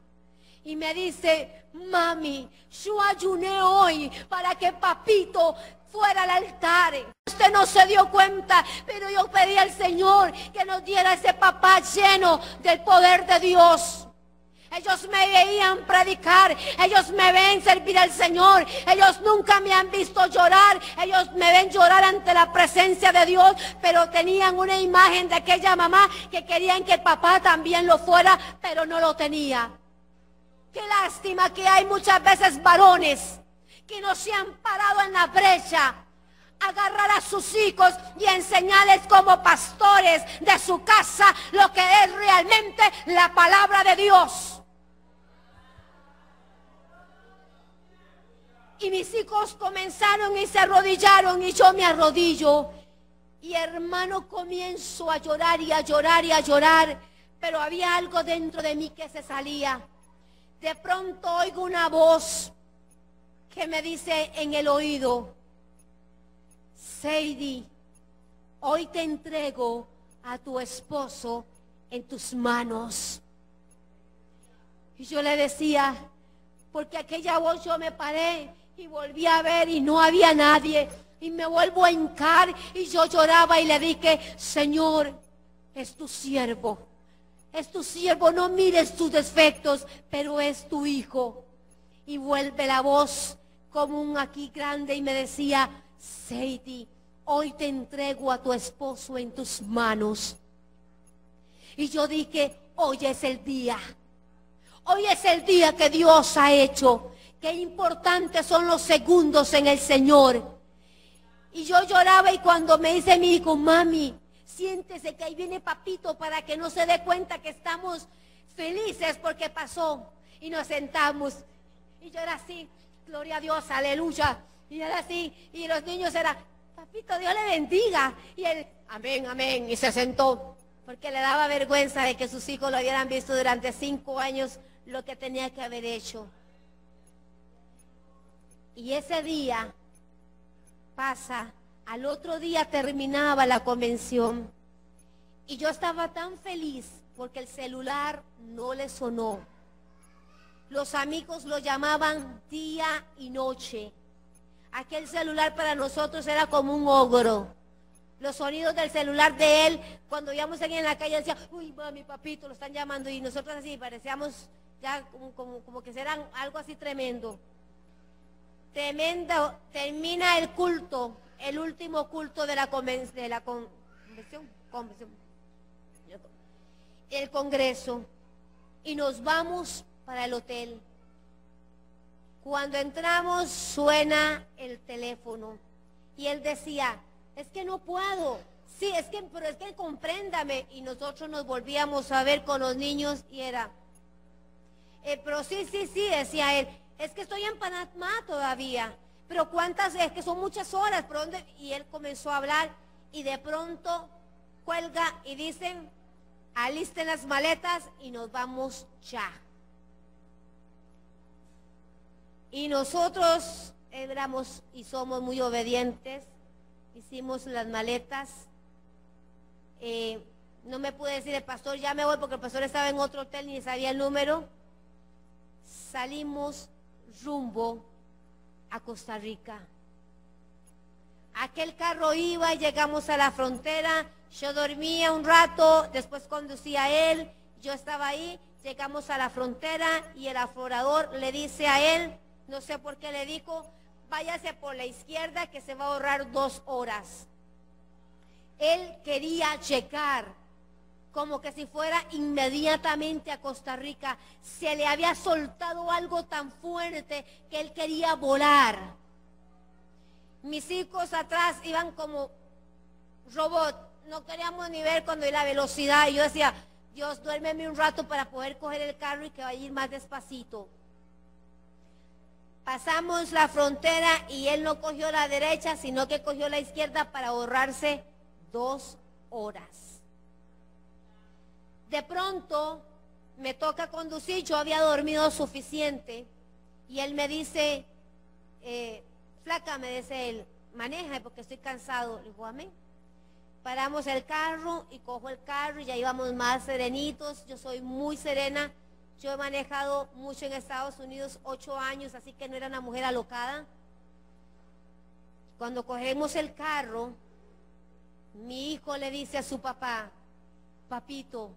Y me dice, mami, yo ayuné hoy para que papito fuera al altar. Usted no se dio cuenta, pero yo pedí al Señor que nos diera ese papá lleno del poder de Dios. Ellos me veían predicar, ellos me ven servir al Señor, ellos nunca me han visto llorar, ellos me ven llorar ante la presencia de Dios, pero tenían una imagen de aquella mamá que querían que el papá también lo fuera, pero no lo tenía. Qué lástima que hay muchas veces varones que no se han parado en la brecha, agarrar a sus hijos y enseñarles como pastores de su casa lo que es realmente la palabra de Dios. Y mis hijos comenzaron y se arrodillaron y yo me arrodillo. Y hermano, comienzo a llorar y a llorar y a llorar, pero había algo dentro de mí que se salía. De pronto oigo una voz que me dice en el oído: Sadie, hoy te entrego a tu esposo en tus manos. Y yo le decía, porque aquella voz, yo me paré y volví a ver y no había nadie. Y me vuelvo a hincar y yo lloraba y le dije: Señor, es tu siervo. Es tu siervo, no mires tus defectos, pero es tu hijo. Y vuelve la voz como un aquí grande y me decía: Sadie, hoy te entrego a tu esposo en tus manos. Y yo dije: hoy es el día. Hoy es el día que Dios ha hecho. Qué importantes son los segundos en el Señor. Y yo lloraba y cuando me dice mi hijo: mami, siéntese que ahí viene papito, para que no se dé cuenta que estamos felices porque pasó. Y nos sentamos. Y yo era así: gloria a Dios, aleluya. Y era así, y los niños eran: papito, Dios le bendiga. Y él: amén, amén. Y se sentó, porque le daba vergüenza de que sus hijos lo hubieran visto durante 5 años lo que tenía que haber hecho. Y ese día pasa, al otro día terminaba la convención. Y yo estaba tan feliz porque el celular no le sonó. Los amigos lo llamaban día y noche. Aquel celular para nosotros era como un ogro. Los sonidos del celular de él, cuando íbamos en la calle, decía: uy, mami, papito, lo están llamando. Y nosotros así parecíamos ya como que eran algo así tremendo. Tremendo. Termina el culto, el último culto de la convención, el congreso, y nos vamos para el hotel. Cuando entramos suena el teléfono y él decía: es que no puedo. Sí, pero es que compréndame. Y nosotros nos volvíamos a ver con los niños y era: pero sí, decía él, es que estoy en Panamá todavía. Pero cuántas, es que son muchas horas, ¿por dónde? Y él comenzó a hablar y de pronto cuelga y dicen: alisten las maletas y nos vamos ya. Y nosotros éramos y somos muy obedientes. Hicimos las maletas. No me pude decir el pastor: ya me voy, porque el pastor estaba en otro hotel ni sabía el número. Salimos rumbo a Costa Rica. Aquel carro iba y llegamos a la frontera. Yo dormía un rato, después conducía él, yo estaba ahí. Llegamos a la frontera y el aforador le dice a él, no sé por qué le dijo: váyase por la izquierda que se va a ahorrar 2 horas. Él quería checar como que si fuera inmediatamente a Costa Rica. Se le había soltado algo tan fuerte que él quería volar. Mis hijos atrás iban como robot, no queríamos ni ver cuando iba la velocidad. Y yo decía: Dios, duérmeme un rato para poder coger el carro y que vaya a ir más despacito. Pasamos la frontera y él no cogió la derecha, sino que cogió la izquierda para ahorrarse 2 horas. De pronto me toca conducir, yo había dormido suficiente y él me dice: flaca, me dice él, maneja porque estoy cansado. Le digo: amén. Paramos el carro y cojo el carro y ya íbamos más serenitos. Yo soy muy serena. Yo he manejado mucho en Estados Unidos, 8 años, así que no era una mujer alocada. Cuando cogemos el carro, mi hijo le dice a su papá: papito,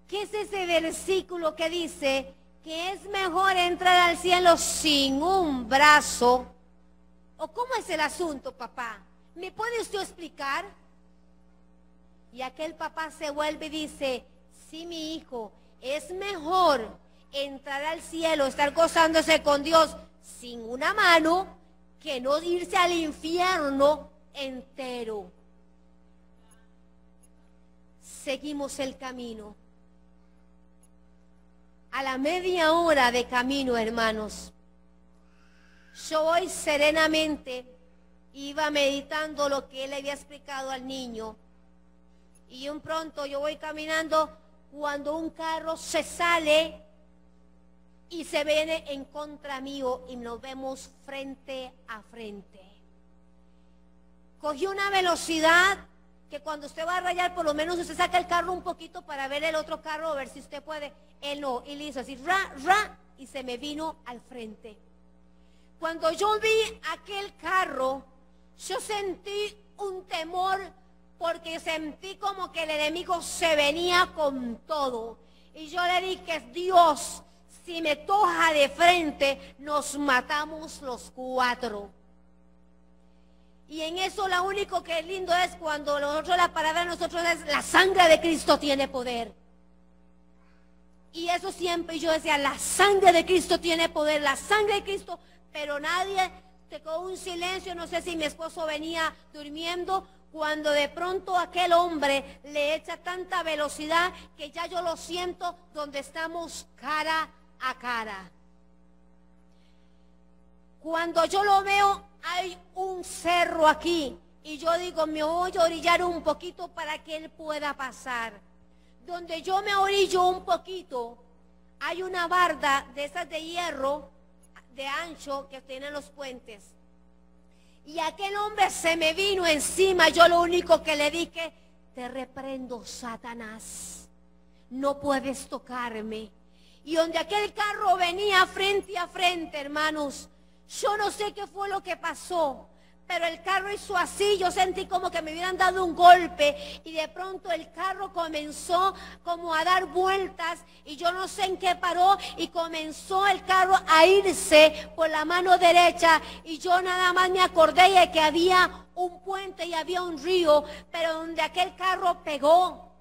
¿Qué es ese versículo que dice que es mejor entrar al cielo sin un brazo? ¿O cómo es el asunto, papá? ¿Me puede usted explicar? Y aquel papá se vuelve y dice, sí, mi hijo, es mejor entrar al cielo, estar gozándose con Dios sin una mano, que no irse al infierno entero. Seguimos el camino. A la media hora de camino, hermanos, yo voy serenamente, iba meditando lo que él le había explicado al niño, y un pronto yo voy caminando cuando un carro se sale y se viene en contra mío y nos vemos frente a frente. Cogí una velocidad que cuando usted va a rayar, por lo menos usted saca el carro un poquito para ver el otro carro, a ver si usted puede. Él no, y le hizo así, ra, ra, y se me vino al frente. Cuando yo vi aquel carro, yo sentí un temor, porque sentí como que el enemigo se venía con todo. Y yo le dije, Dios, si me toja de frente, nos matamos los cuatro. Y en eso lo único que es lindo es cuando nosotros, la palabra de nosotros es, la sangre de Cristo tiene poder. Y eso siempre yo decía, la sangre de Cristo tiene poder, la sangre de Cristo, pero nadie, tocó un silencio, no sé si mi esposo venía durmiendo, cuando de pronto aquel hombre le echa tanta velocidad que ya yo lo siento donde estamos cara a cara. Cuando yo lo veo, hay un cerro aquí y yo digo, me voy a orillar un poquito para que él pueda pasar. Donde yo me orillo un poquito, hay una barda de esas de hierro, de ancho, que tienen los puentes. Y aquel hombre se me vino encima, yo lo único que le dije, te reprendo, Satanás, no puedes tocarme. Y donde aquel carro venía frente a frente, hermanos, yo no sé qué fue lo que pasó, pero el carro hizo así, yo sentí como que me hubieran dado un golpe y de pronto el carro comenzó como a dar vueltas y yo no sé en qué paró y comenzó el carro a irse por la mano derecha y yo nada más me acordé de que había un puente y había un río, pero donde aquel carro pegó,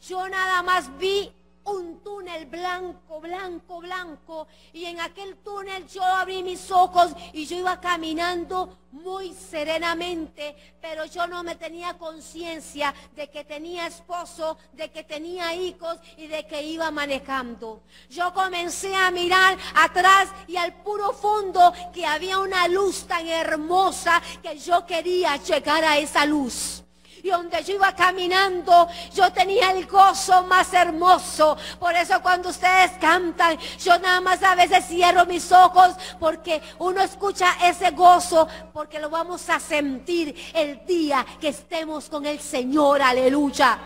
yo nada más vi un túnel blanco, blanco, blanco, y en aquel túnel yo abrí mis ojos y yo iba caminando muy serenamente, pero yo no me tenía conciencia de que tenía esposo, de que tenía hijos y de que iba manejando. Yo comencé a mirar atrás y al puro fondo que había una luz tan hermosa que yo quería llegar a esa luz. Y donde yo iba caminando, yo tenía el gozo más hermoso. Por eso cuando ustedes cantan, yo nada más a veces cierro mis ojos, porque uno escucha ese gozo, porque lo vamos a sentir el día que estemos con el Señor, aleluya.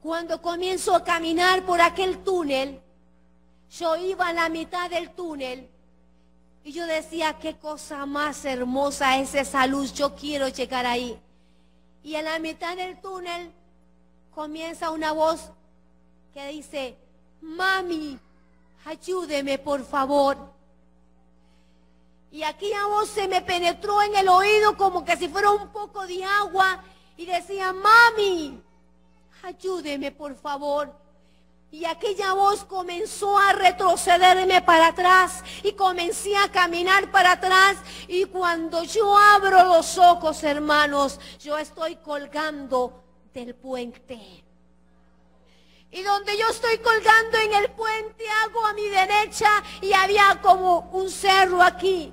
Cuando comienzo a caminar por aquel túnel, yo iba a la mitad del túnel, y yo decía, qué cosa más hermosa es esa luz, yo quiero llegar ahí. Y en la mitad del túnel comienza una voz que dice, mami, ayúdeme por favor. Y aquella voz se me penetró en el oído como que si fuera un poco de agua y decía, mami, ayúdeme por favor. Y aquella voz comenzó a retrocederme para atrás y comencé a caminar para atrás. Y cuando yo abro los ojos, hermanos, yo estoy colgando del puente. Y donde yo estoy colgando en el puente, hago a mi derecha y había como un cerro aquí.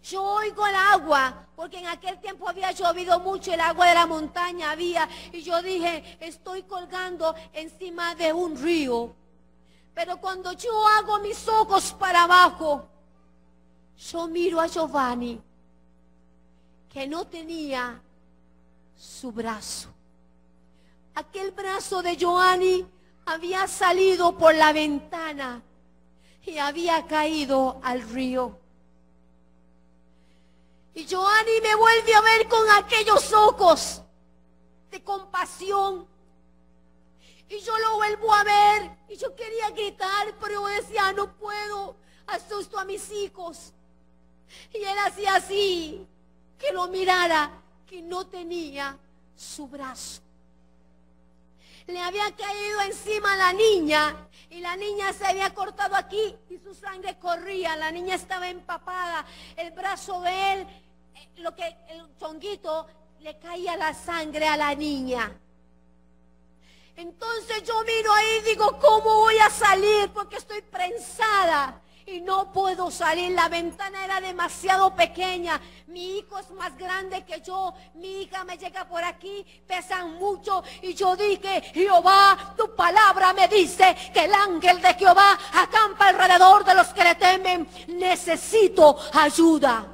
Yo oigo el agua, porque en aquel tiempo había llovido mucho, el agua de la montaña había, y yo dije, estoy colgando encima de un río. Pero cuando yo hago mis ojos para abajo, yo miro a Giovanni, que no tenía su brazo. Aquel brazo de Giovanni había salido por la ventana y había caído al río. Y Giovanni me vuelve a ver con aquellos ojos de compasión, Y yo lo vuelvo a ver y yo quería gritar, pero yo decía, no puedo, asusto a mis hijos. Y él hacía así, que lo mirara, que no tenía su brazo. Le había caído encima a la niña y la niña se había cortado aquí y su sangre corría. La niña estaba empapada, el brazo de él, el chonguito, le caía la sangre a la niña. Entonces yo miro ahí y digo, ¿cómo voy a salir? Porque estoy prensada y no puedo salir. La ventana era demasiado pequeña. Mi hijo es más grande que yo. Mi hija me llega por aquí, pesan mucho. Y yo dije, Jehová, tu palabra me dice que el ángel de Jehová acampa alrededor de los que le temen. Necesito ayuda.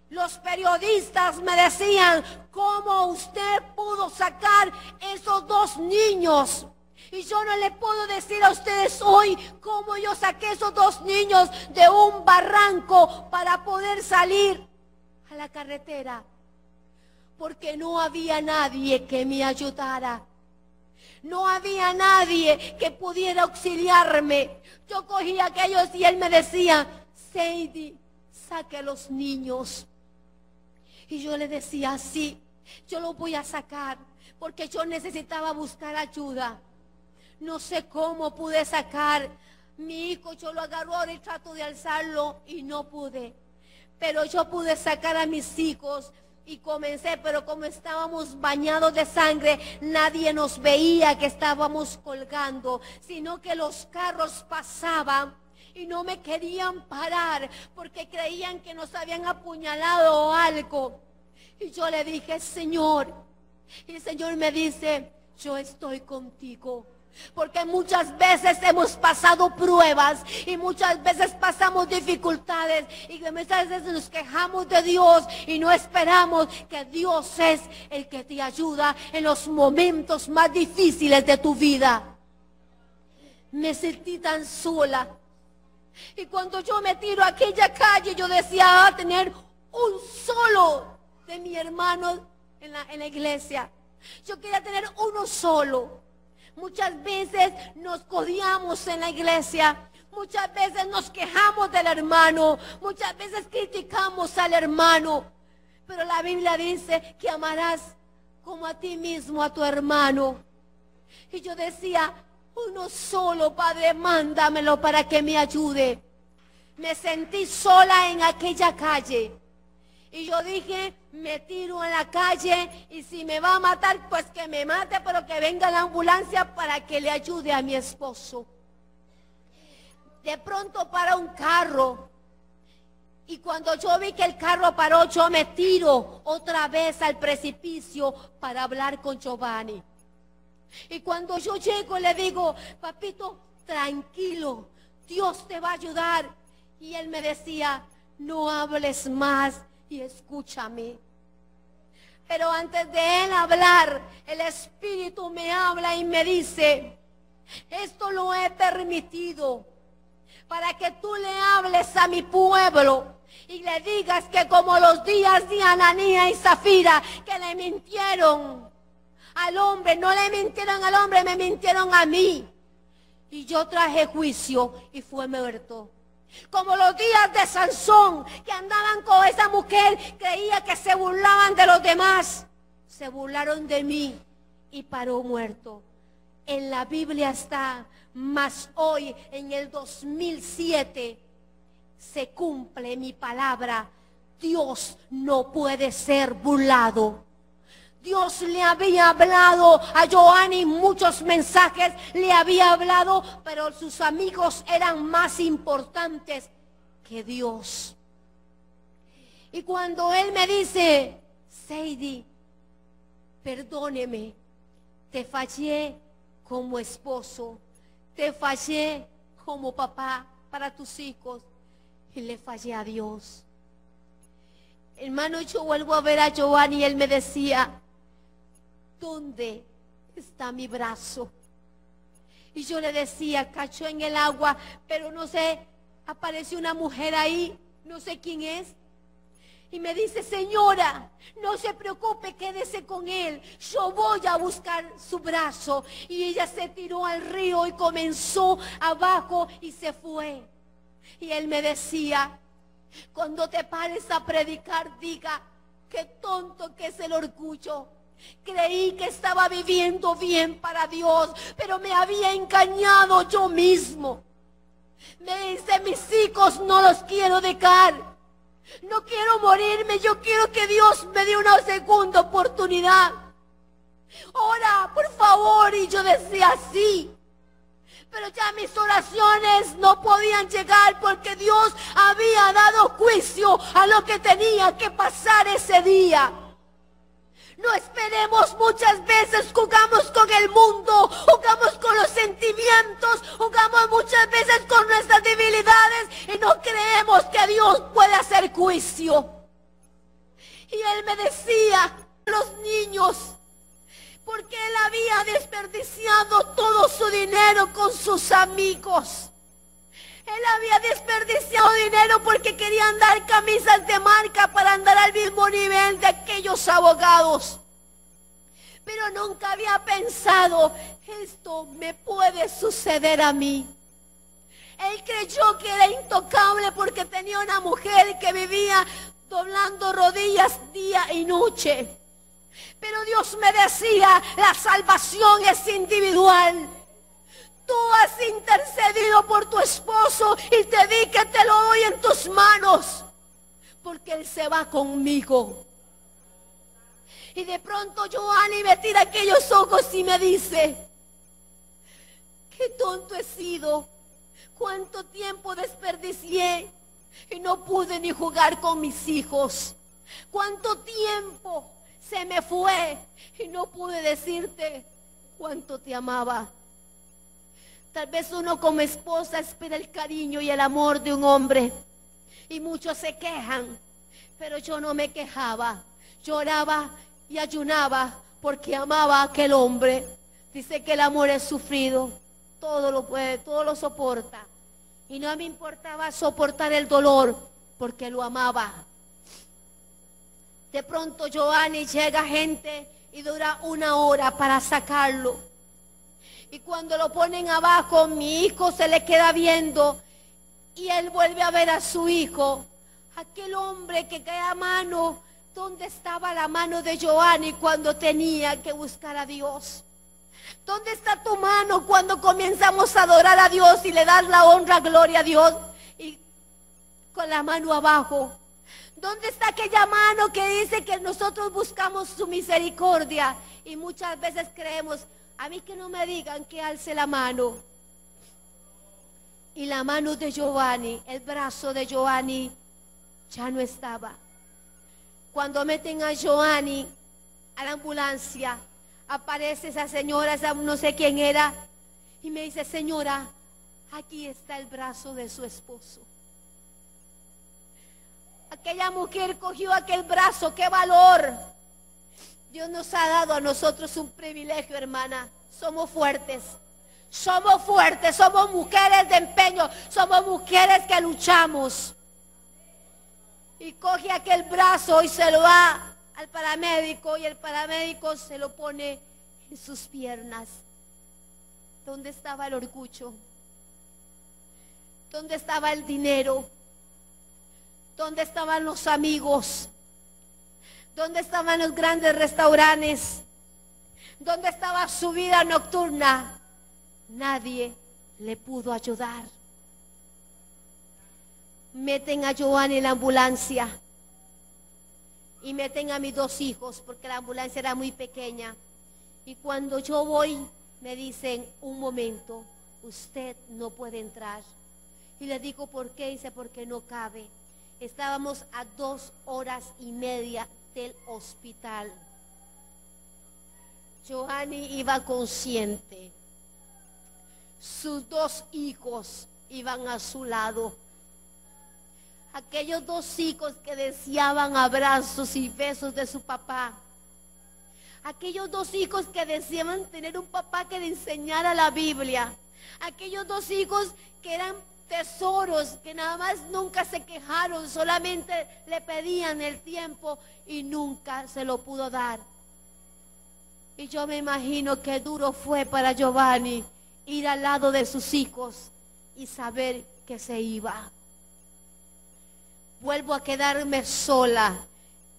Los periodistas me decían, ¿cómo usted pudo sacar esos dos niños? Y yo no le puedo decir a ustedes hoy cómo yo saqué esos dos niños de un barranco para poder salir a la carretera. Porque no había nadie que me ayudara. No había nadie que pudiera auxiliarme. Yo cogía a aquellos y él me decía, Seidy, saque a los niños. Y yo le decía, sí, yo los voy a sacar, porque yo necesitaba buscar ayuda. No sé cómo pude sacar. Mi hijo, yo lo agarro ahora y trato de alzarlo y no pude. Pero yo pude sacar a mis hijos y comencé, pero como estábamos bañados de sangre, nadie nos veía que estábamos colgando, sino que los carros pasaban. Y no me querían parar porque creían que nos habían apuñalado o algo. Y yo le dije, Señor. Y el Señor me dice, yo estoy contigo. Porque muchas veces hemos pasado pruebas y muchas veces pasamos dificultades y muchas veces nos quejamos de Dios y no esperamos que Dios es el que te ayuda en los momentos más difíciles de tu vida. Me sentí tan sola. Y cuando yo me tiro a aquella calle, yo decía, tener un solo de mi hermano en la iglesia. Yo quería tener uno solo. Muchas veces nos codiamos en la iglesia. Muchas veces nos quejamos del hermano. Muchas veces criticamos al hermano. Pero la Biblia dice que amarás como a ti mismo a tu hermano. Y yo decía, uno solo, Padre, mándamelo para que me ayude. Me sentí sola en aquella calle. Y yo dije, me tiro en la calle y si me va a matar, pues que me mate, pero que venga la ambulancia para que le ayude a mi esposo. De pronto para un carro. Y cuando yo vi que el carro paró, yo me tiro otra vez al precipicio para hablar con Giovanni. Y cuando yo llego le digo, papito, tranquilo, Dios te va a ayudar. Y él me decía, no hables más y escúchame. Pero antes de él hablar, el Espíritu me habla y me dice, esto lo he permitido para que tú le hables a mi pueblo y le digas que como los días de Ananías y Zafira, que le mintieron al hombre, no le mintieron al hombre, me mintieron a mí. Y yo traje juicio y fue muerto. Como los días de Sansón, que andaban con esa mujer, creía que se burlaban de los demás. Se burlaron de mí y paró muerto. En la Biblia está, mas hoy en el 2007 se cumple mi palabra. Dios no puede ser burlado. Dios le había hablado a Giovanni muchos mensajes, le había hablado, pero sus amigos eran más importantes que Dios. Y cuando él me dice, Seidy, perdóneme, te fallé como esposo, te fallé como papá para tus hijos y le fallé a Dios. Hermano, yo vuelvo a ver a Giovanni y él me decía, ¿dónde está mi brazo? Y yo le decía, cayó en el agua, pero no sé, apareció una mujer ahí, no sé quién es. Y me dice, señora, no se preocupe, quédese con él. Yo voy a buscar su brazo. Y ella se tiró al río y comenzó abajo y se fue. Y él me decía, cuando te pares a predicar, diga, qué tonto que es el orgullo. Creí que estaba viviendo bien para Dios, pero me había engañado yo mismo. Me dice, mis hijos no los quiero dejar. No quiero morirme, yo quiero que Dios me dé una segunda oportunidad. Ora, por favor. Y yo decía sí. Pero ya mis oraciones no podían llegar porque Dios había dado juicio a lo que tenía que pasar ese día. No esperemos, muchas veces jugamos con el mundo, jugamos con los sentimientos, jugamos muchas veces con nuestras debilidades y no creemos que Dios puede hacer juicio. Y él me decía, los niños, porque él había desperdiciado todo su dinero con sus amigos. Él había desperdiciado dinero porque quería andar camisas de marca para andar al mismo nivel de aquellos abogados. Pero nunca había pensado, esto me puede suceder a mí. Él creyó que era intocable porque tenía una mujer que vivía doblando rodillas día y noche. Pero Dios me decía, la salvación es individual. Tú has intercedido por tu esposo y te di que te lo doy en tus manos, porque él se va conmigo. Y de pronto Joanny me tira aquellos ojos y me dice, qué tonto he sido, cuánto tiempo desperdicié y no pude ni jugar con mis hijos, cuánto tiempo se me fue y no pude decirte cuánto te amaba. Tal vez uno como esposa espera el cariño y el amor de un hombre. Y muchos se quejan, pero yo no me quejaba. Lloraba y ayunaba porque amaba a aquel hombre. Dice que el amor es sufrido, todo lo puede, todo lo soporta. Y no me importaba soportar el dolor porque lo amaba. De pronto Joanny llega gente y dura 1 hora para sacarlo. Y cuando lo ponen abajo, mi hijo se le queda viendo y él vuelve a ver a su hijo. Aquel hombre que cae a mano, ¿dónde estaba la mano de Joanny cuando tenía que buscar a Dios? ¿Dónde está tu mano cuando comenzamos a adorar a Dios y le das la honra, gloria a Dios? Y con la mano abajo. ¿Dónde está aquella mano que dice que nosotros buscamos su misericordia? Y muchas veces creemos, a mí que no me digan que alce la mano. Y la mano de Joanny, el brazo de Joanny ya no estaba. Cuando meten a Joanny a la ambulancia, aparece esa señora, esa no sé quién era, y me dice, señora, aquí está el brazo de su esposo. Aquella mujer cogió aquel brazo, qué valor. Dios nos ha dado a nosotros un privilegio, hermana. Somos fuertes, somos mujeres de empeño, somos mujeres que luchamos. Y coge aquel brazo y se lo da al paramédico y el paramédico se lo pone en sus piernas. ¿Dónde estaba el orgullo? ¿Dónde estaba el dinero? ¿Dónde estaban los amigos? ¿Dónde estaban los grandes restaurantes? ¿Dónde estaba su vida nocturna? Nadie le pudo ayudar. Meten a Joanny en la ambulancia y meten a mis 2 hijos porque la ambulancia era muy pequeña. Y cuando yo voy, me dicen, un momento, usted no puede entrar. Y le digo, ¿por qué? Dice, porque no cabe. Estábamos a 2 horas y media del hospital. Joanny iba consciente. Sus 2 hijos iban a su lado. Aquellos 2 hijos que deseaban abrazos y besos de su papá. Aquellos 2 hijos que deseaban tener un papá que le enseñara la Biblia. Aquellos 2 hijos que eran tesoros que nada más nunca se quejaron, solamente le pedían el tiempo y nunca se lo pudo dar. Y yo me imagino qué duro fue para Giovanni ir al lado de sus hijos y saber que se iba. Vuelvo a quedarme sola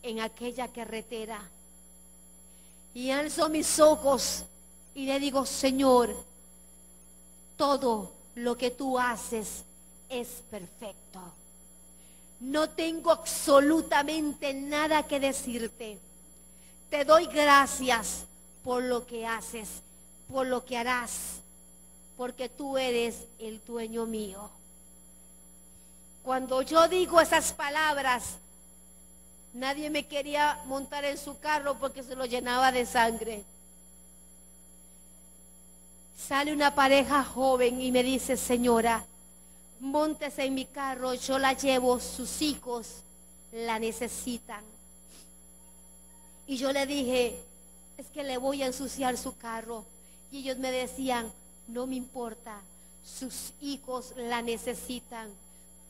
en aquella carretera y alzo mis ojos y le digo: Señor, todo lo que tú haces es perfecto. No tengo absolutamente nada que decirte. Te doy gracias por lo que haces, por lo que harás, porque tú eres el dueño mío. Cuando yo digo esas palabras, nadie me quería montar en su carro porque se lo llenaba de sangre. Sale una pareja joven y me dice: señora, móntese en mi carro, yo la llevo, sus hijos la necesitan. Y yo le dije: es que le voy a ensuciar su carro. Y ellos me decían: no me importa, sus hijos la necesitan.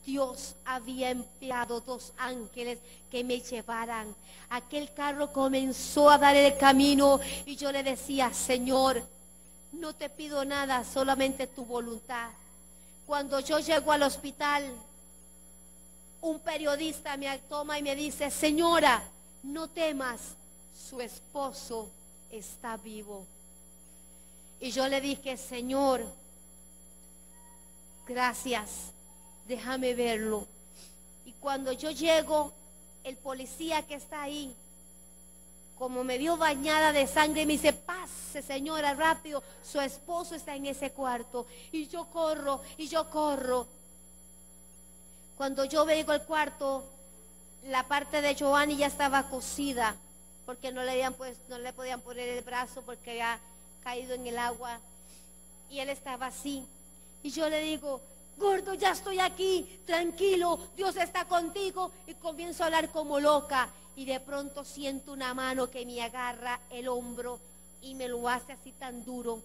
Dios había enviado 2 ángeles que me llevaran. Aquel carro comenzó a dar el camino y yo le decía: Señor, no te pido nada, solamente tu voluntad. Cuando yo llego al hospital, un periodista me toma y me dice: señora, no temas, su esposo está vivo. Y yo le dije: Señor, gracias, déjame verlo. Y cuando yo llego, el policía que está ahí, como me vio bañada de sangre, me dice: pase, señora, rápido, su esposo está en ese cuarto. Y yo corro, y yo corro. Cuando yo vengo al cuarto, la parte de Giovanni ya estaba cosida, porque no le podían poner el brazo porque había caído en el agua. Y él estaba así. Y yo le digo: gordo, ya estoy aquí, tranquilo, Dios está contigo. Y comienzo a hablar como loca. Y de pronto siento una mano que me agarra el hombro y me lo hace así tan duro.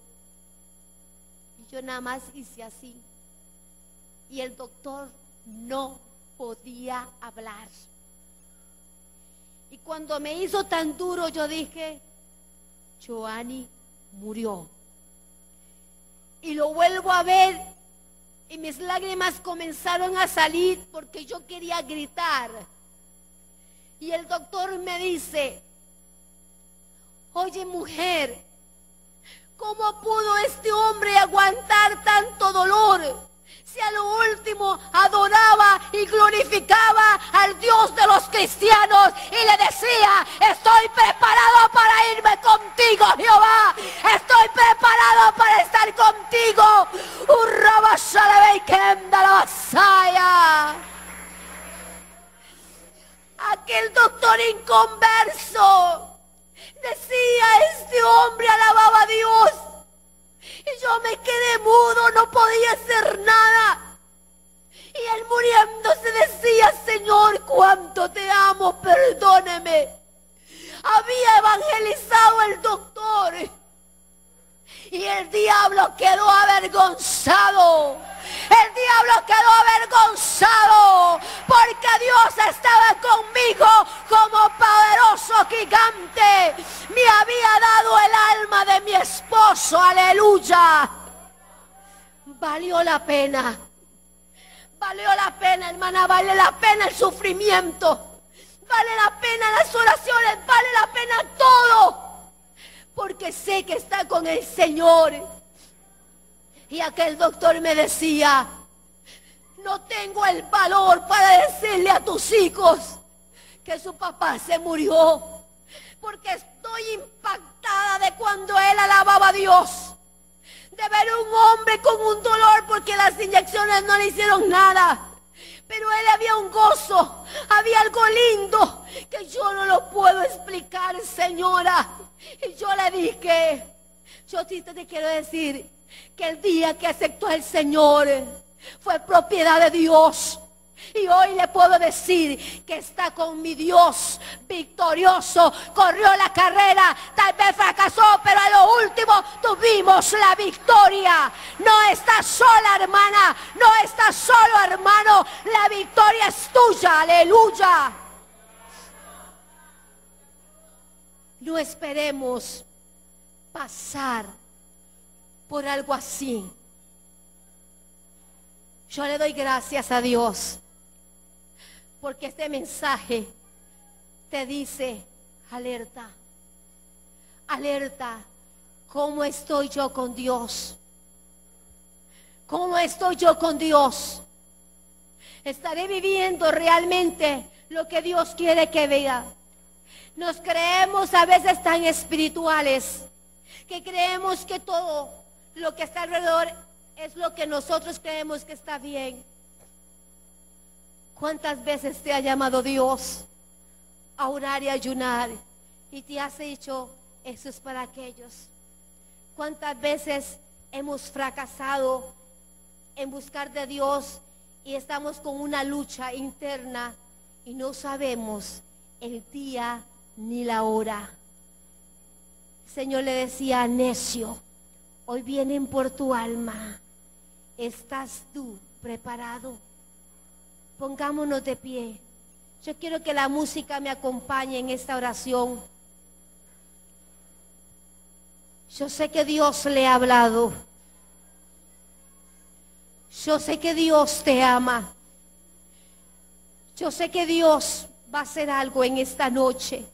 Y yo nada más hice así. Y el doctor no podía hablar. Y cuando me hizo tan duro, yo dije: Giovanni murió. Y lo vuelvo a ver y mis lágrimas comenzaron a salir porque yo quería gritar. Y el doctor me dice: oye, mujer, ¿cómo pudo este hombre aguantar tanto dolor? Si a lo último adoraba y glorificaba al Dios de los cristianos y le decía: estoy preparado para irme contigo, Jehová, estoy preparado para estar contigo. Aquel doctor inconverso decía: este hombre alababa a Dios. Y yo me quedé mudo, no podía hacer nada. Y él muriéndose decía: Señor, cuánto te amo, perdóneme. Había evangelizado el doctor. Y el diablo quedó avergonzado. El diablo quedó avergonzado porque Dios estaba conmigo como poderoso gigante. Me había dado el alma de mi esposo, aleluya. Valió la pena. Valió la pena, hermana, vale la pena el sufrimiento. Vale la pena las oraciones, vale la pena todo. Porque sé que está con el Señor. Y aquel doctor me decía: no tengo el valor para decirle a tus hijos que su papá se murió, porque estoy impactada de cuando él alababa a Dios, de ver un hombre con un dolor porque las inyecciones no le hicieron nada, pero él había un gozo, había algo lindo que yo no lo puedo explicar, señora. Y yo le dije: yo sí te quiero decir que el día que aceptó el Señor fue propiedad de Dios. Y hoy le puedo decir que está con mi Dios victorioso. Corrió la carrera, tal vez fracasó, pero a lo último tuvimos la victoria. No estás sola, hermana, no estás solo, hermano. La victoria es tuya, aleluya. No esperemos pasar por algo así. Yo le doy gracias a Dios porque este mensaje te dice: alerta, alerta. ¿Cómo estoy yo con Dios? ¿Cómo estoy yo con Dios? ¿Estaré viviendo realmente lo que Dios quiere que vea? Nos creemos a veces tan espirituales que creemos que todo lo que está alrededor es lo que nosotros creemos que está bien. ¿Cuántas veces te ha llamado Dios a orar y ayunar y te has dicho, eso es para aquellos? ¿Cuántas veces hemos fracasado en buscar de Dios y estamos con una lucha interna y no sabemos el día ni la hora? El Señor le decía: necio, hoy vienen por tu alma. ¿Estás tú preparado? Pongámonos de pie. Yo quiero que la música me acompañe en esta oración. Yo sé que Dios le ha hablado. Yo sé que Dios te ama. Yo sé que Dios va a hacer algo en esta noche.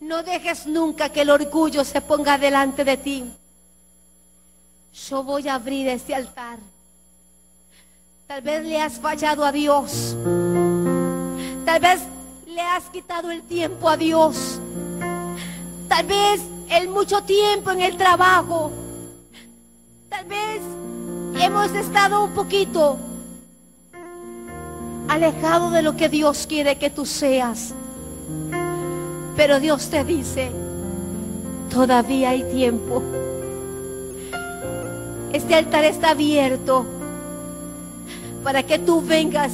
No dejes nunca que el orgullo se ponga delante de ti. Yo voy a abrir este altar. Tal vez le has fallado a Dios. Tal vez le has quitado el tiempo a Dios. Tal vez el mucho tiempo en el trabajo. Tal vez hemos estado un poquito alejado de lo que Dios quiere que tú seas. Pero Dios te dice: todavía hay tiempo. Este altar está abierto para que tú vengas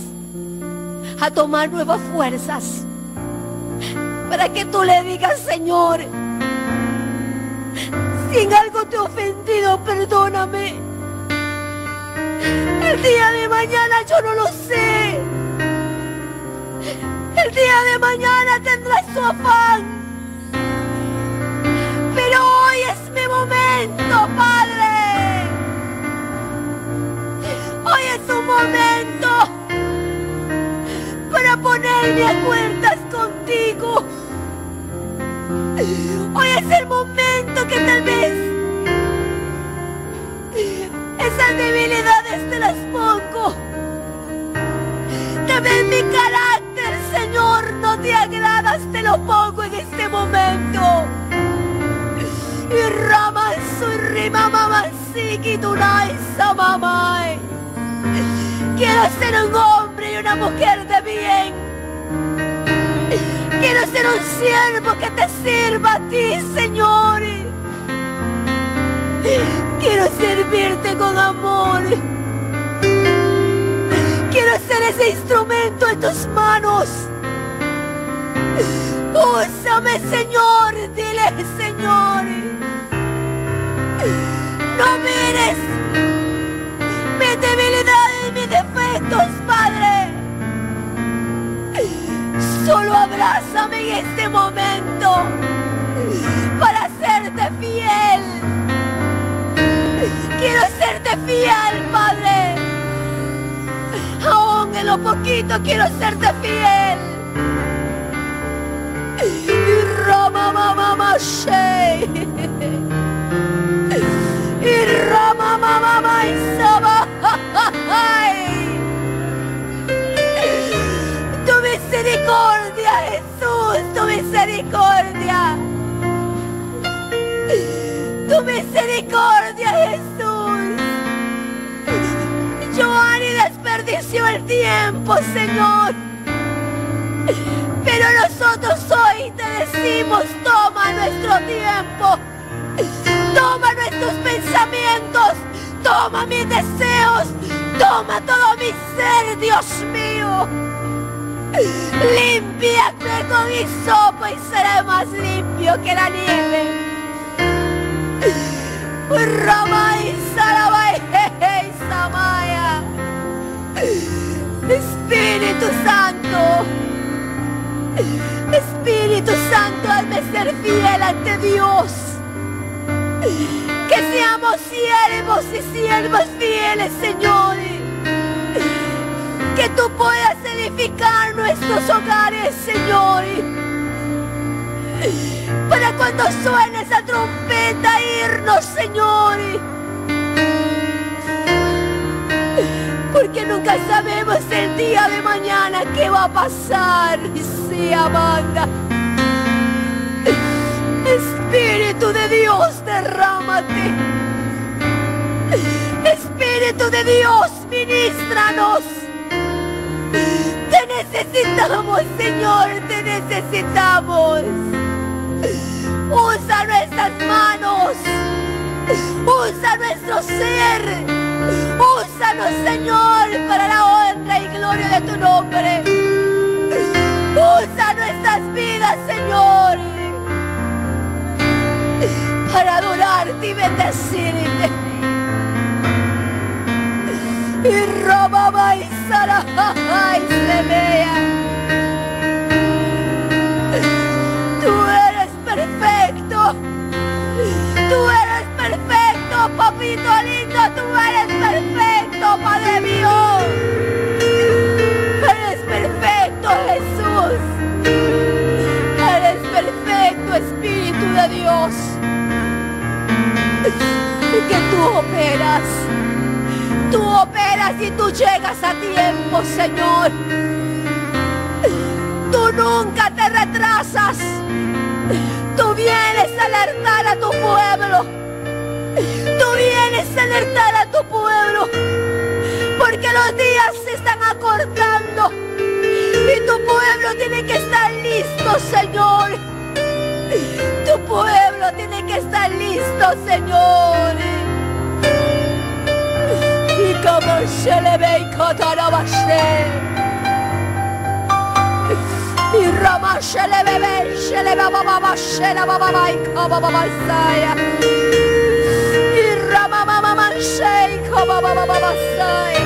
a tomar nuevas fuerzas. Para que tú le digas: Señor, si en algo te he ofendido, perdóname. El día de mañana yo no lo sé. El día de mañana tendrás su afán. Pero hoy es mi momento, Padre. Hoy es un momento para ponerme a cuentas contigo. Hoy es el momento que tal vez esas debilidades te las pongo. Tal vez mi carácter, Señor, no te agradas, te lo pongo en este momento. Y rama soy rima mamá sikitunai samamai. Quiero ser un hombre y una mujer de bien. Quiero ser un siervo que te sirva a ti, Señor. Quiero servirte con amor. Quiero ser ese instrumento en tus manos. Úsame, Señor. Dile: Señor, no mires mis debilidades, mis defectos, Padre. Solo abrázame en este momento para serte fiel. Quiero serte fiel, Padre. Aún en lo poquito quiero serte fiel. Y Rama Mama Shei. Y Rama Mama Isaba. Tu misericordia, Jesús, tu misericordia. Tu misericordia, Jesús. Yo ni desperdició el tiempo, Señor. Pero nosotros hoy te decimos: toma nuestro tiempo. Toma nuestros pensamientos. Toma mis deseos. Toma todo mi ser, Dios mío. Límpiate con hisopo y seré más limpio que la nieve. Ramay, Sarabay, Hey, Samaya. Espíritu Santo, Espíritu Santo, hazme ser fiel ante Dios. Que seamos siervos y siervas fieles, Señor. Que tú puedas edificar nuestros hogares, Señor. Para cuando suene esa trompeta irnos, Señor. Porque nunca sabemos el día de mañana qué va a pasar. Sí, Amanda. Espíritu de Dios, derrámate. Espíritu de Dios, ministranos. Te necesitamos, Señor, te necesitamos. Usa nuestras manos. Usa nuestro ser. Úsanos, Señor, para la honra y gloria de tu nombre. Usa nuestras vidas, Señor, para adorarte y bendecirte. Y robaba y sarajá y se vea. Tú eres perfecto. Tú eres perfecto, papito lindo. Tú eres perfecto, Padre mío. Eres perfecto, Jesús. Eres perfecto, Espíritu de Dios. Que tú operas y tú llegas a tiempo, Señor. Tú nunca te retrasas. Tú vienes a alertar a tu pueblo. Tú vienes a alertar a tu pueblo. Porque los días se están acortando. Y tu pueblo tiene que estar listo, Señor. Tu pueblo tiene que estar listo, Señor. Y como se le ve y cotarabashe. Y Rama se le bebe, se le va bababa, se le va bababa y kababa saya. Y Rama mama se y kababa bababa saya.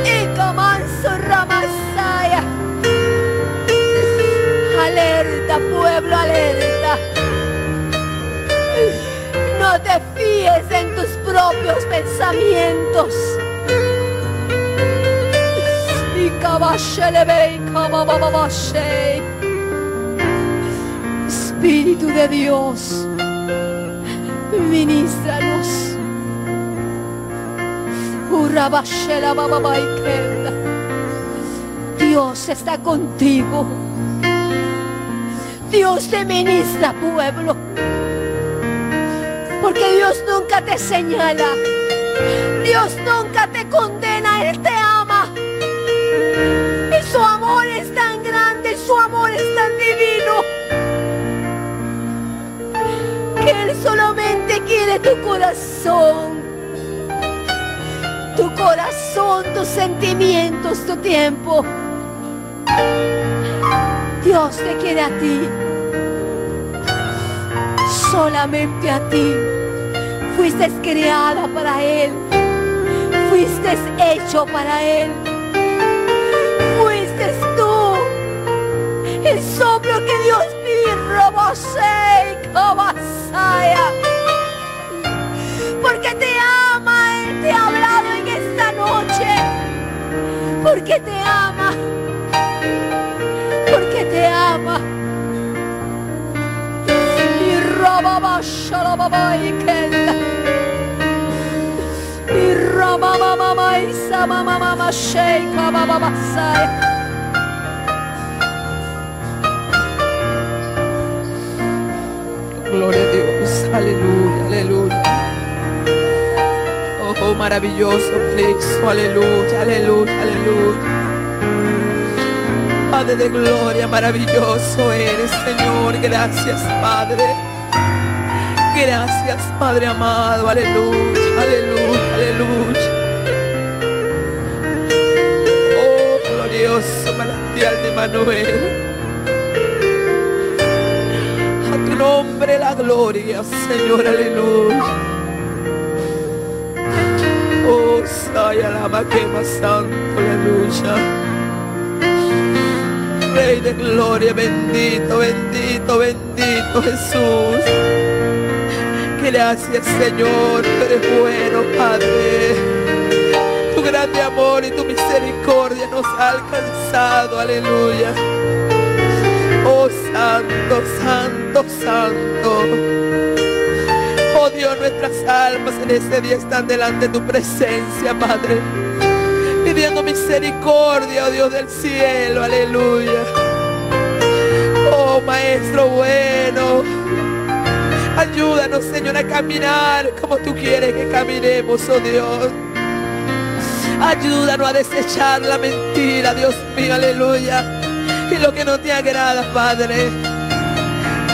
Y kamanso Rama saya. Alerta, pueblo, alerta. No te fíes en tus propios pensamientos. Y cabashelebe, cabababashe. Espíritu de Dios, ministranos. Urabashela bababaikenda. Dios está contigo. Dios te ministra, pueblo. Porque Dios nunca te señala. Dios nunca te condena. Él te ama. Y su amor es tan grande. Su amor es tan divino. Que Él solamente quiere tu corazón. Tu corazón, tus sentimientos, tu tiempo. Dios te quiere a ti. Solamente a ti. Fuiste creada para Él. Fuiste hecho para Él. Fuiste tú. El soplo que Dios pirrobose y cabasaya. Porque te ama. Él te ha hablado en esta noche. Porque te ama. Porque te ama. Rababa shalababa y kenda. Y rababa mama y sama mama sheika baba sai. Gloria a Dios, aleluya, aleluya. Oh, maravilloso Cristo, aleluya, aleluya, aleluya. Padre de gloria, maravilloso eres, Señor. Gracias, Padre. Gracias, Padre amado. Aleluya, aleluya, aleluya. celestial de Manuel. A tu nombre la gloria, Señor, aleluya. Oh, Saya Lama Quema Santo, aleluya. Rey de gloria, bendito, bendito, bendito Jesús. Gracias, Señor, tú eres bueno, Padre. Tu grande amor y tu misericordia nos ha alcanzado, aleluya. Oh, santo, santo, santo. Oh Dios, nuestras almas en este día están delante de tu presencia, Padre, pidiendo misericordia, oh Dios del cielo, aleluya. Oh Maestro bueno, ayúdanos, Señor, a caminar como tú quieres que caminemos, oh Dios. Ayúdanos a desechar la mentira, Dios mío, aleluya, y lo que no te agrada, Padre.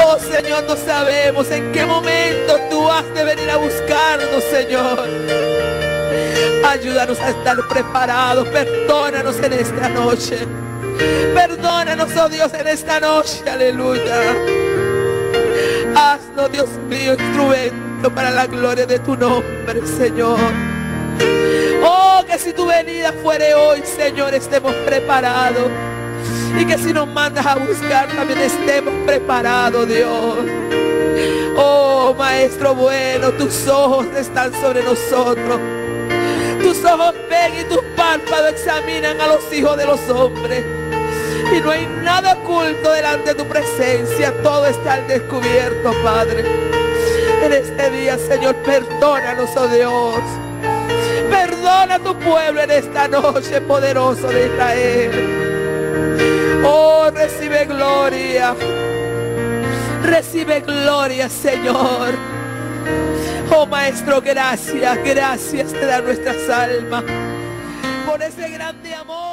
Oh Señor, no sabemos en qué momento tú has de venir a buscarnos, Señor. Ayúdanos a estar preparados. Perdónanos en esta noche. Perdónanos, oh Dios, en esta noche, aleluya. Haznos, Dios mío, instrumento para la gloria de tu nombre, Señor. Oh, que si tu venida fuere hoy, Señor, estemos preparados. Y que si nos mandas a buscar, también estemos preparados, Dios. Oh, Maestro bueno, tus ojos están sobre nosotros. Tus ojos ven y tus párpados examinan a los hijos de los hombres. Y no hay nada oculto delante de tu presencia. Todo está al descubierto, Padre. En este día, Señor, perdónanos, oh Dios. Perdona a tu pueblo en esta noche, poderoso de Israel. Oh, recibe gloria. Recibe gloria, Señor. Oh Maestro, gracias, gracias te da nuestras almas por ese grande amor.